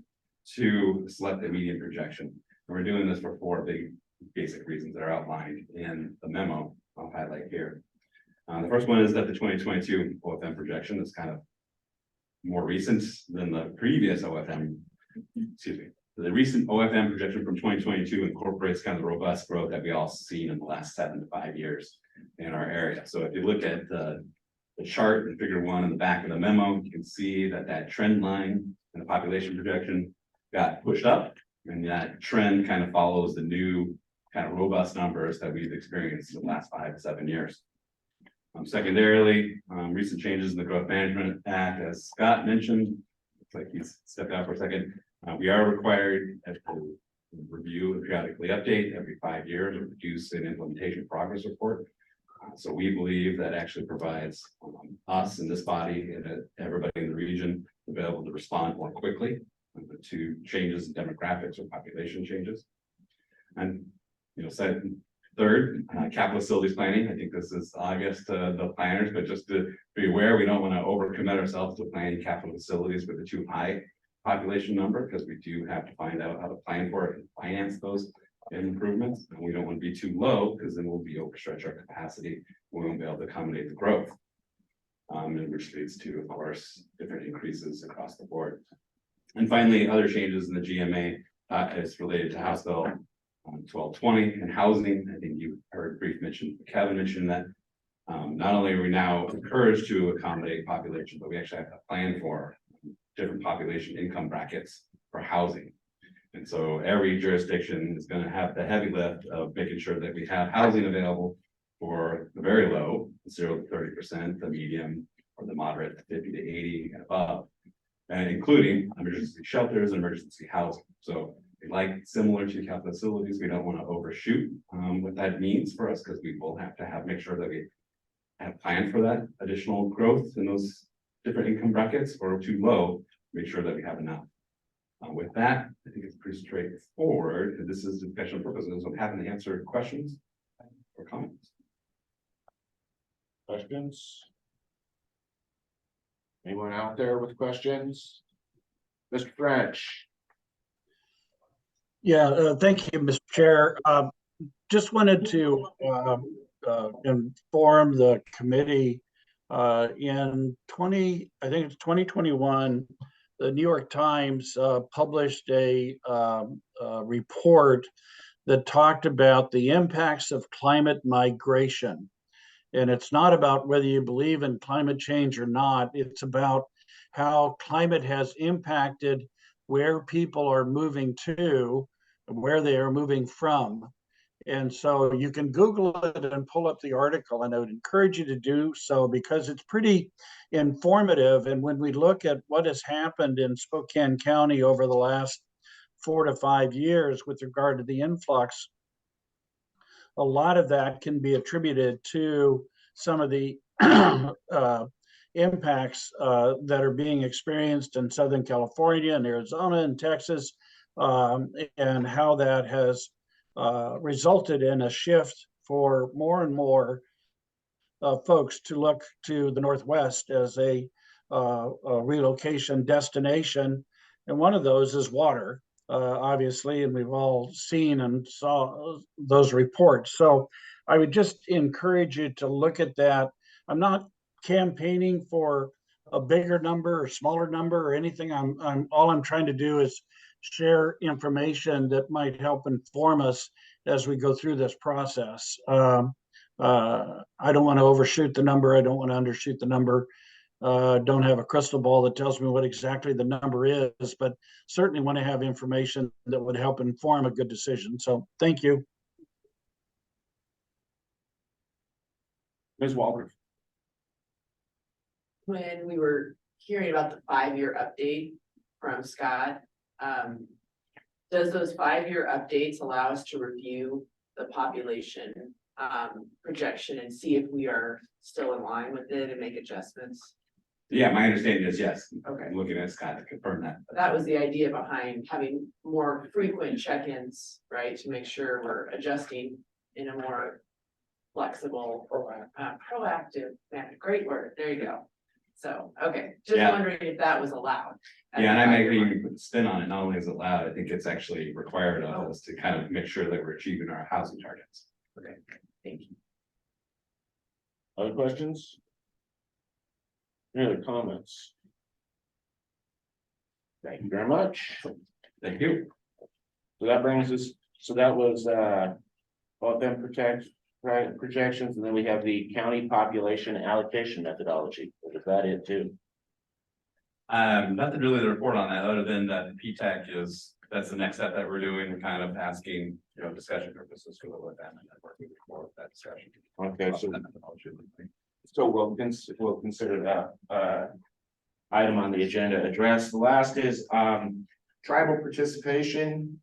[SPEAKER 9] to select the median projection. And we're doing this for 4 basic reasons that are outlined in the memo I'll highlight here. The first one is that the 2022 OFM projection is kind of more recent than the previous OFM. Excuse me. The recent OFM projection from 2022 incorporates kind of the robust growth that we all seen in the last 7 to 5 years in our area. So if you look at the chart in figure 1 in the back of the memo, you can see that trend line and the population projection got pushed up, and that trend kind of follows the new kind of robust numbers that we've experienced in the last 5 to 7 years. Secondarily, recent changes in the Growth Management Act, as Scott mentioned, looks like he's stepped out for a second. We are required to review and periodically update every 5 years or produce an implementation progress report. So we believe that actually provides us in this body and everybody in the region to be able to respond more quickly to changes in demographics or population changes. And, third, capital facilities planning. I think this is August to the planners, but just to be aware, we don't want to overcommit ourselves to planning capital facilities with a too high population number, because we do have to find out how to plan for it and finance those improvements. And we don't want to be too low, because then we'll be overstretch our capacity. We won't be able to accommodate the growth. And which leads to, of course, different increases across the board. And finally, other changes in the GMA is related to House Bill 1220 and housing. I think you heard brief mention, Kevin mentioned that not only are we now encouraged to accommodate population, but we actually have to plan for different population income brackets for housing. And so every jurisdiction is going to have the heavy lift of making sure that we have housing available for the very low, 0 to 30%, the medium, or the moderate, 50 to 80 and above, and including emergency shelters and emergency housing. So like similar to capital facilities, we don't want to overshoot what that means for us, because we will have to make sure that we have planned for that additional growth in those different income brackets, or too low, make sure that we have enough. With that, I think it's pretty straightforward. This is discussion purposes. I'm happy to answer questions or comments.
[SPEAKER 4] Questions? Anyone out there with questions? Mr. French?
[SPEAKER 6] Yeah, thank you, Mr. Chair. Just wanted to inform the committee in 2021, the New York Times published a report that talked about the impacts of climate migration. And it's not about whether you believe in climate change or not. It's about how climate has impacted where people are moving to, where they are moving from. And so you can Google it and pull up the article, and I would encourage you to do so because it's pretty informative. And when we look at what has happened in Spokane County over the last 4 to 5 years with regard to the influx, a lot of that can be attributed to some of the impacts that are being experienced in Southern California and Arizona and Texas, and how that has resulted in a shift for more and more folks to look to the Northwest as a relocation destination. And one of those is water, obviously, and we've all seen and saw those reports. So I would just encourage you to look at that. I'm not campaigning for a bigger number or smaller number or anything. All I'm trying to do is share information that might help inform us as we go through this process. I don't want to overshoot the number. I don't want to undershoot the number. Don't have a crystal ball that tells me what exactly the number is, but certainly want to have information that would help inform a good decision. So thank you.
[SPEAKER 1] Ms. Walters.
[SPEAKER 17] When we were hearing about the 5-year update from Scott, does those 5-year updates allow us to review the population projection and see if we are still in line with it and make adjustments?
[SPEAKER 9] Yeah, my understanding is yes.
[SPEAKER 17] Okay.
[SPEAKER 9] I'm looking at Scott to confirm that.
[SPEAKER 17] That was the idea behind having more frequent check-ins, right? To make sure we're adjusting in a more flexible, proactive manner. Great word. There you go. So, okay, just
[SPEAKER 9] Yeah.
[SPEAKER 17] wondering if that was allowed.
[SPEAKER 9] Yeah, and I may even put a spin on it. Not only is it allowed, I think it's actually required of us to kind of make sure that we're achieving our housing targets.
[SPEAKER 17] Okay, thank you.
[SPEAKER 1] Other questions? Any other comments? Thank you very much.
[SPEAKER 9] Thank you.
[SPEAKER 1] So that brings us, so that was both them projections, and then we have the county population allocation methodology. Is that it too?
[SPEAKER 9] Nothing really to report on that, other than that the PTAC that's the next step that we're doing. We're kind of asking, discussion purposes to look at that and then working more with that discussion.
[SPEAKER 1] Okay, so we'll consider that item on the agenda addressed. The last is tribal participation.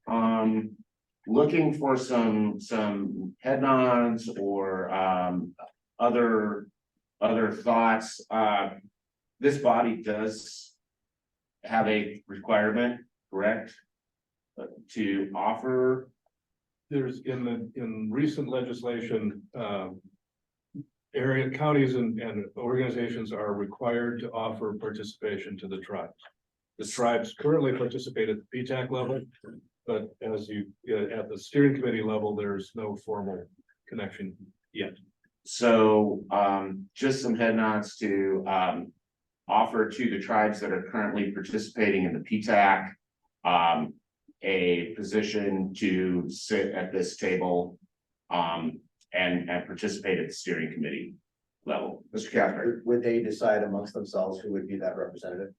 [SPEAKER 1] Looking for some head nods or other thoughts. This body does have a requirement, correct? To offer. There's in recent legislation, area counties and organizations are required to offer participation to the tribes. The tribes currently participate at the PTAC level, but as at the steering committee level, there's no formal connection yet. So just some head nods to offer to the tribes that are currently participating in the PTAC a position to sit at this table and participate at the steering committee level. Mr. Cathcart.
[SPEAKER 14] Would they decide amongst themselves who would be that representative?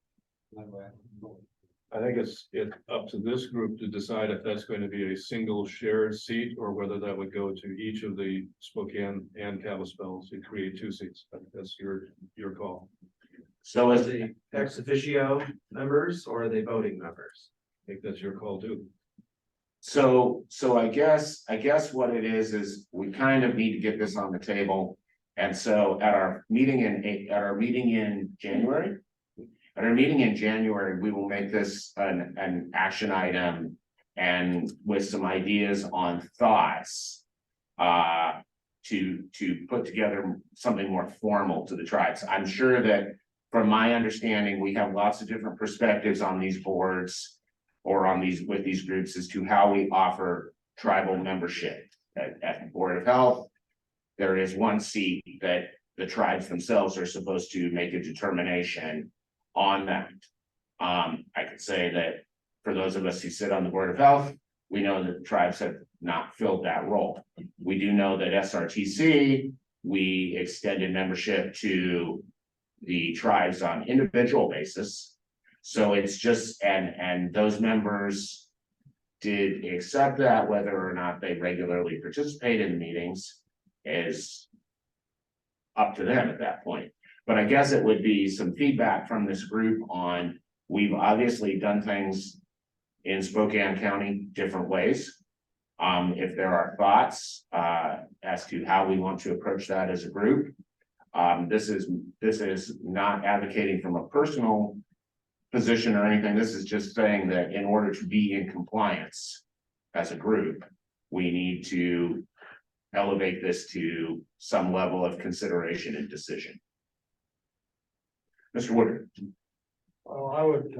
[SPEAKER 1] I think it's up to this group to decide if that's going to be a single shared seat or whether that would go to each of the Spokane and Kalispell to create 2 seats. That's your call.
[SPEAKER 13] So is the ex officio members or are they voting members?
[SPEAKER 1] I think that's your call too.
[SPEAKER 4] So I guess what it is we kind of need to get this on the table. And so at our meeting in January, we will make this an action item and with some ideas on thoughts to put together something more formal to the tribes. I'm sure that from my understanding, we have lots of different perspectives on these boards or with these groups as to how we offer tribal membership. At the Board of Health, there is 1 seat that the tribes themselves are supposed to make a determination on that. I could say that for those of us who sit on the Board of Health, we know that the tribes have not filled that role. We do know that SRTC, we extended membership to the tribes on individual basis. So it's just, and those members did accept that, whether or not they regularly participate in meetings is up to them at that point. But I guess it would be some feedback from this group on, we've obviously done things in Spokane County different ways. If there are thoughts as to how we want to approach that as a group. This is not advocating from a personal position or anything. This is just saying that in order to be in compliance as a group, we need to elevate this to some level of consideration and decision. Mr. Woodard.
[SPEAKER 18] Well, I would,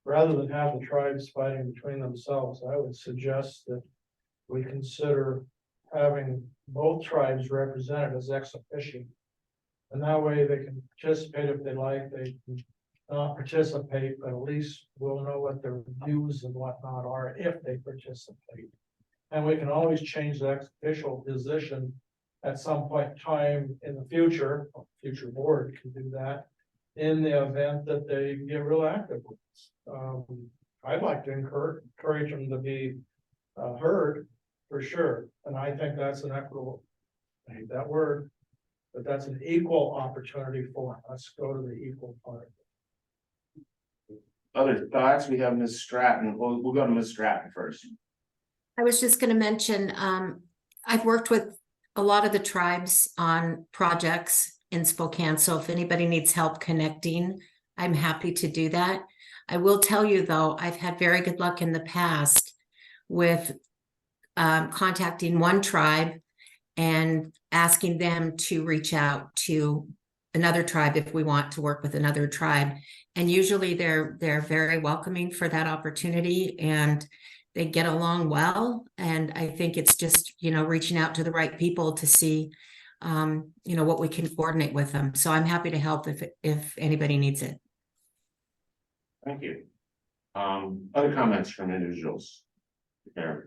[SPEAKER 18] rather than have the tribes fighting between themselves, I would suggest that we consider having both tribes represented as ex officio. And that way they can participate if they like, they can not participate, but at least we'll know what their views and whatnot are if they participate. And we can always change the ex official position at some point in time in the future. Future board can do that in the event that they get real active with us. I'd like to encourage them to be heard for sure. And I think that's an equitable, I hate that word, but that's an equal opportunity for us. Go to the equal part.
[SPEAKER 4] Other thoughts? We have Ms. Stratton. We'll go to Ms. Stratton first.
[SPEAKER 15] I was just going to mention, I've worked with a lot of the tribes on projects in Spokane. So if anybody needs help connecting, I'm happy to do that. I will tell you though, I've had very good luck in the past with contacting one tribe and asking them to reach out to another tribe if we want to work with another tribe. And usually they're very welcoming for that opportunity and they get along well. And I think it's just, reaching out to the right people to see, what we can coordinate with them. So I'm happy to help if anybody needs it.
[SPEAKER 4] Thank you. Other comments from individuals? There,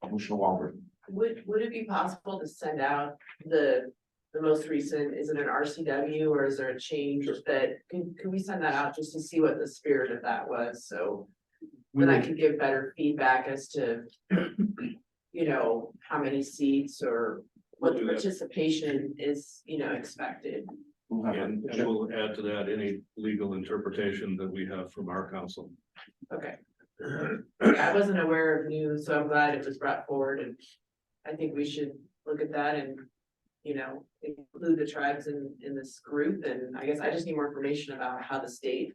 [SPEAKER 4] Commissioner Walker.
[SPEAKER 17] Would it be possible to send out the most recent, is it an RCW or is there a change that, can we send that out just to see what the spirit of that was? So then I could give better feedback as to, how many seats or what the participation is, expected.
[SPEAKER 1] And we'll add to that any legal interpretation that we have from our council.
[SPEAKER 17] Okay. I wasn't aware of news, so I'm glad it was brought forward, and I think we should look at that and, include the tribes in this group. And I guess I just need more information about how the state,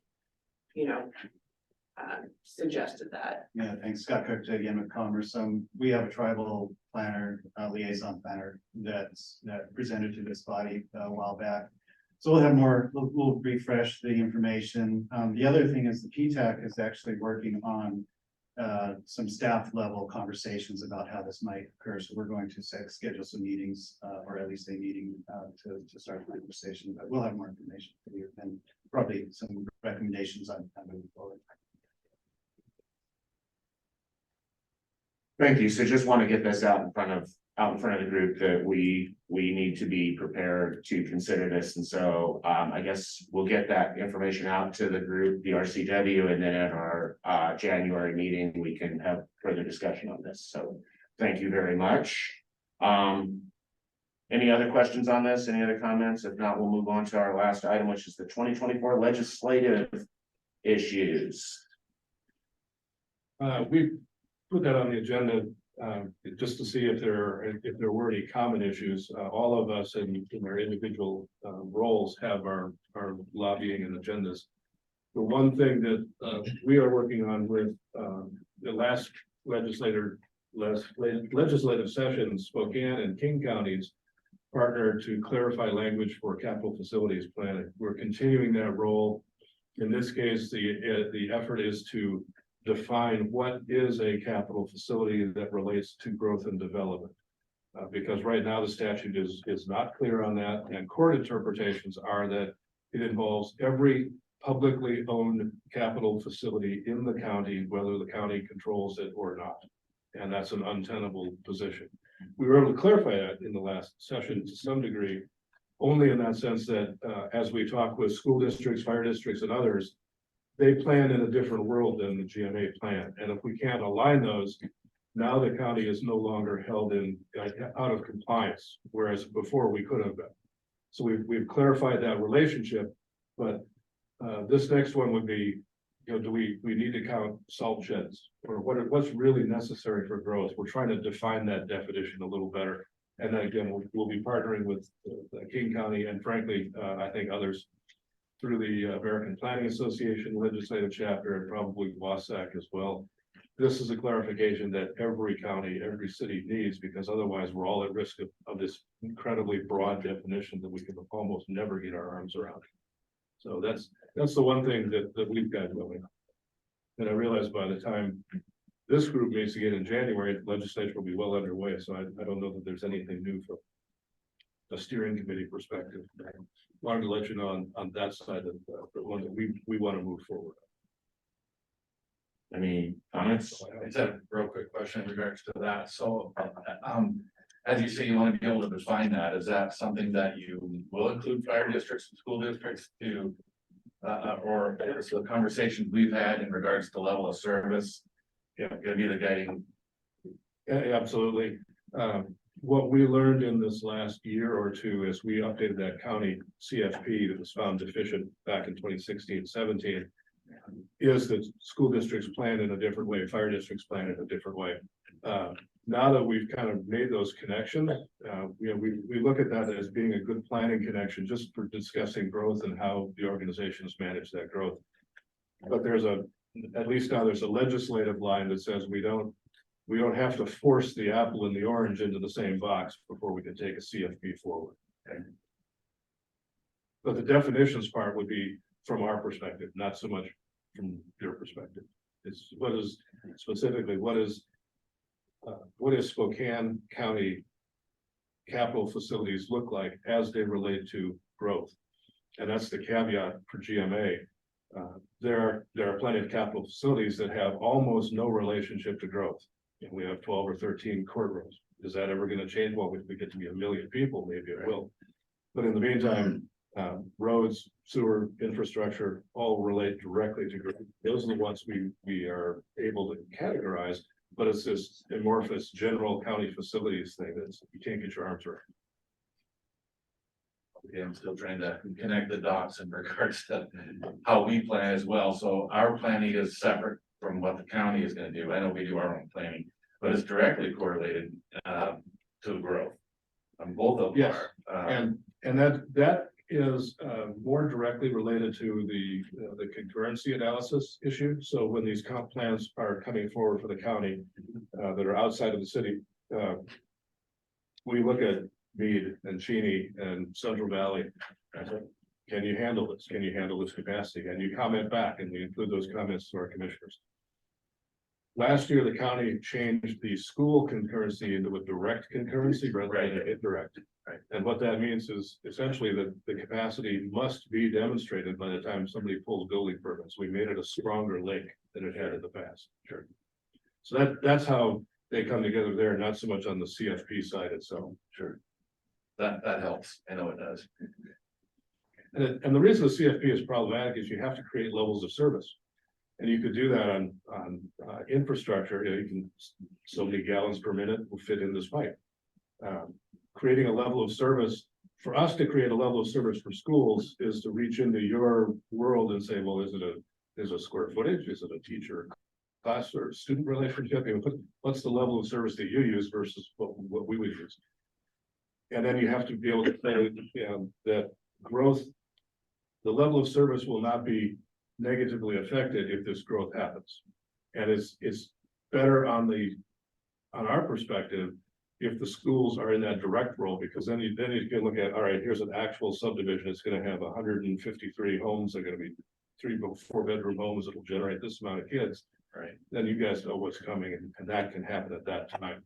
[SPEAKER 17] suggested that.
[SPEAKER 11] Yeah, thanks. Scott Cook again with Commerce. We have a tribal planner, liaison planner that presented to this body a while back. So we'll have more, we'll refresh the information. The other thing is the PTAC is actually working on some staff level conversations about how this might occur. So we're going to schedule some meetings, or at least a meeting to start the conversation, but we'll have more information for you and probably some recommendations on moving forward.
[SPEAKER 4] Thank you. So just want to get this out in front of the group that we need to be prepared to consider this. And so I guess we'll get that information out to the group, the RCW, and then at our January meeting, we can have further discussion on this. So thank you very much. Any other questions on this? Any other comments? If not, we'll move on to our last item, which is the 2024 legislative issues.
[SPEAKER 1] We put that on the agenda just to see if there were any common issues. All of us in our individual roles have our lobbying and agendas. The one thing that we are working on with the last legislative session, Spokane and King counties partnered to clarify language for capital facilities planning. We're continuing that role. In this case, the effort is to define what is a capital facility that relates to growth and development. Because right now the statute is not clear on that, and court interpretations are that it involves every publicly owned capital facility in the county, whether the county controls it or not. And that's an untenable position. We were able to clarify that in the last session to some degree, only in that sense that, as we talk with school districts, fire districts and others, they plan in a different world than the GMA plan. And if we can't align those, now the county is no longer held in, out of compliance, whereas before we could have been. So we've clarified that relationship, but this next one would be, do we need to count salt sheds, or what's really necessary for growth? We're trying to define that definition a little better. And then again, we'll be partnering with King County and frankly, I think others through the American Planning Association legislative chapter and probably WASAC as well. This is a clarification that every county, every city needs, because otherwise we're all at risk of this incredibly broad definition that we can almost never get our arms around. So that's the one thing that we've got going. And I realize by the time this group meets again in January, the legislature will be well underway. So I don't know that there's anything new from a steering committee perspective. Wanted to let you know on that side of the one that we want to move forward.
[SPEAKER 12] Any comments? I just have a real quick question in regards to that. So, as you say, you want to be able to define that. Is that something that you will include fire districts and school districts to, or is the conversation we've had in regards to level of service? Yeah, gonna be the guiding.
[SPEAKER 1] Yeah, absolutely. What we learned in this last year or two as we updated that county CFP that was found deficient back in 2016-17 is that school districts plan in a different way, fire districts plan in a different way. Now that we've kind of made those connections, we look at that as being a good planning connection just for discussing growth and how the organizations manage that growth. But at least now there's a legislative line that says we don't have to force the apple and the orange into the same box before we can take a CFP forward. Okay? But the definitions part would be from our perspective, not so much from your perspective. It's what is Spokane County capital facilities look like as they relate to growth. And that's the caveat for GMA. There are plenty of capital facilities that have almost no relationship to growth. And we have 12 or 13 courtrooms. Is that ever going to change? Well, if we get to be 1 million people, maybe it will. But in the meantime, roads, sewer, infrastructure, all relate directly to growth. Those are the ones we are able to categorize, but it's this amorphous general county facilities thing that you can't get your arms around.
[SPEAKER 12] Okay, I'm still trying to connect the dots in regards to how we plan as well. So our planning is separate from what the county is going to do. I know we do our own planning, but it's directly correlated to growth. Both of them
[SPEAKER 1] yes.
[SPEAKER 12] are.
[SPEAKER 1] And that is more directly related to the concurrency analysis issue. So when these comp plans are coming forward for the county that are outside of the city, we look at Meade and Cheney and Central Valley. Can you handle this? Can you handle this capacity? And you comment back, and we include those comments to our commissioners. Last year, the county changed the school concurrency into a direct concurrency rather than an indirect. Right. And what that means is essentially that the capacity must be demonstrated by the time somebody pulls building permits. We made it a stronger link than it had in the past. Sure. So that's how they come together there, not so much on the CFP side itself.
[SPEAKER 12] Sure. That helps. I know it does.
[SPEAKER 1] And the reason the CFP is problematic is you have to create levels of service. And you could do that on infrastructure. You can, so many gallons per minute will fit in this pipe. Creating a level of service, for us to create a level of service for schools is to reach into your world and say, well, is it a square footage? Is it a teacher class or student relationship? What's the level of service that you use versus what we would use? And then you have to be able to say that growth, the level of service will not be negatively affected if this growth happens. And it's better on our perspective if the schools are in that direct role, because then you can look at, all right, here's an actual subdivision. It's going to have 153 homes. They're going to be 3 or 4 bedroom homes that will generate this amount of kids. Right. Then you guys know what's coming, and that can happen at that time.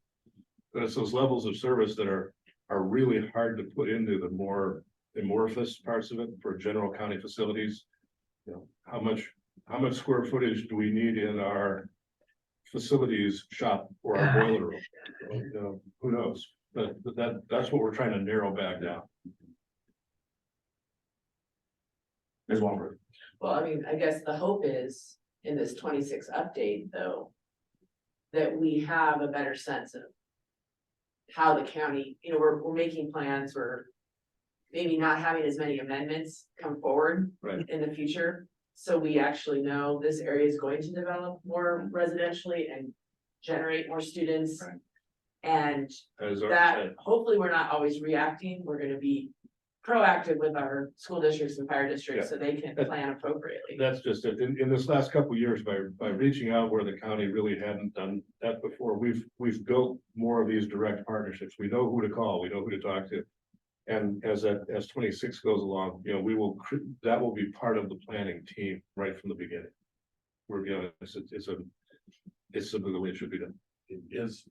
[SPEAKER 1] But it's those levels of service that are really hard to put into the more amorphous parts of it for general county facilities. How much square footage do we need in our facilities shop or our boiler room? Who knows? But that's what we're trying to narrow back down.
[SPEAKER 4] Ms. Walberg.
[SPEAKER 17] Well, I mean, I guess the hope is in this 26 update, though, that we have a better sense of how the county, we're making plans, we're maybe not having as many amendments come forward
[SPEAKER 1] Right.
[SPEAKER 17] in the future. So we actually know this area is going to develop more residentially and generate more students.
[SPEAKER 1] Right.
[SPEAKER 17] And
[SPEAKER 1] As Art
[SPEAKER 17] that,
[SPEAKER 1] said.
[SPEAKER 17] hopefully, we're not always reacting, we're gonna be proactive with our school districts and fire districts, so they can plan appropriately.
[SPEAKER 1] That's just it. In this last couple of years, by reaching out where the county really hadn't done that before, we've built more of these direct partnerships. We know who to call, we know who to talk to. And as 26 goes along, that will be part of the planning team right from the beginning. It's simply the way it should be done.
[SPEAKER 12] Is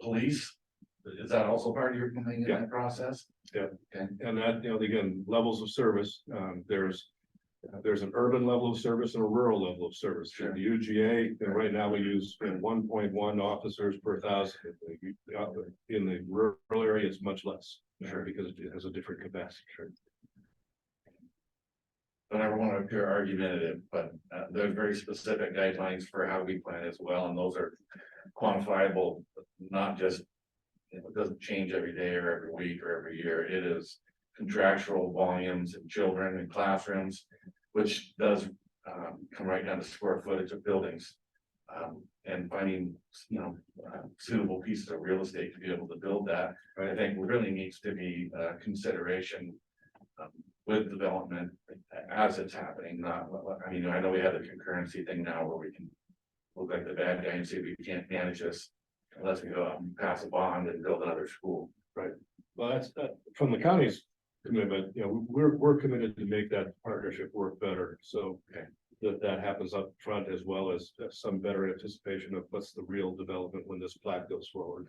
[SPEAKER 12] police, is that also part of your planning in that process?
[SPEAKER 1] Yeah.
[SPEAKER 12] Okay.
[SPEAKER 1] And that, again, levels of service, there's an urban level of service and a rural level of service.
[SPEAKER 12] Sure.
[SPEAKER 1] The UGA, right now we use 1.1 officers per thousand. In the rural area, it's much less.
[SPEAKER 12] Sure.
[SPEAKER 1] Because it has a different capacity. Sure.
[SPEAKER 12] Don't ever want to appear argumentative, but there's very specific guidelines for how we plan as well, and those are quantifiable, not just, it doesn't change every day or every week or every year. It is contractual volumes in children and classrooms, which does come right down to square footage of buildings. And finding, suitable pieces of real estate to be able to build that, I think really needs to be consideration with development as it's happening, not, I know we have the concurrency thing now where we can look like the bad guy and say we can't manage this unless we go out and pass a bond and build another school.
[SPEAKER 1] Right. Well, that's from the county's commitment, we're committed to make that partnership work better. So that happens up front as well as some better anticipation of what's the real development when this plat goes forward.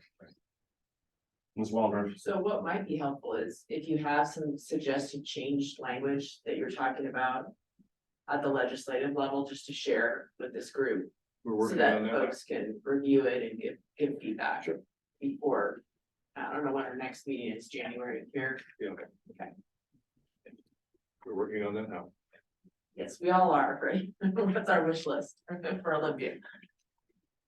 [SPEAKER 4] Ms. Walberg.
[SPEAKER 17] So what might be helpful is if you have some suggested changed language that you're talking about at the legislative level, just to share with this group.
[SPEAKER 1] We're
[SPEAKER 17] So
[SPEAKER 1] working
[SPEAKER 17] that
[SPEAKER 1] on that.
[SPEAKER 17] folks can review it and give feedback before, I don't know when our next meeting is, January here.
[SPEAKER 1] Yeah.
[SPEAKER 17] Okay.
[SPEAKER 1] We're working on that now.
[SPEAKER 17] Yes, we all are, right? What's our wish list for Olympia?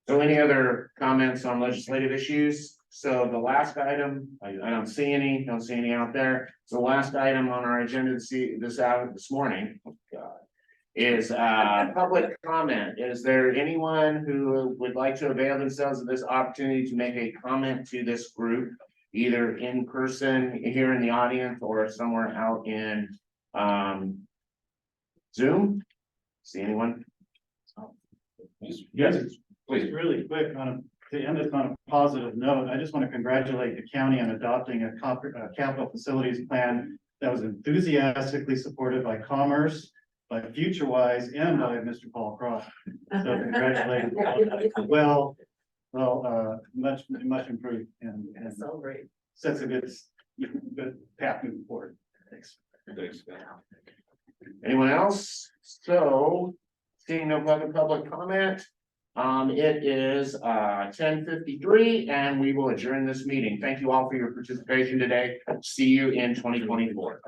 [SPEAKER 4] So any other comments on legislative issues? So the last item, I don't see any out there. So the last item on our agenda to see this morning. Oh God, is public comment. Is there anyone who would like to avail themselves of this opportunity to make a comment to this group? Either in person here in the audience or somewhere out in Zoom? See anyone? Yes, please.
[SPEAKER 11] Really quick, to end this on a positive note, I just want to congratulate the county on adopting a capital facilities plan that was enthusiastically supported by Commerce, by FutureWise, and by Mr. Paul Cross. So congratulations. Much improved and
[SPEAKER 17] Celebrate.
[SPEAKER 11] sets a good path moving forward. Thanks.
[SPEAKER 1] Thanks.
[SPEAKER 4] Anyone else? So seeing no other public comment. It is 10:53 and we will adjourn this meeting. Thank you all for your participation today. See you in 2024.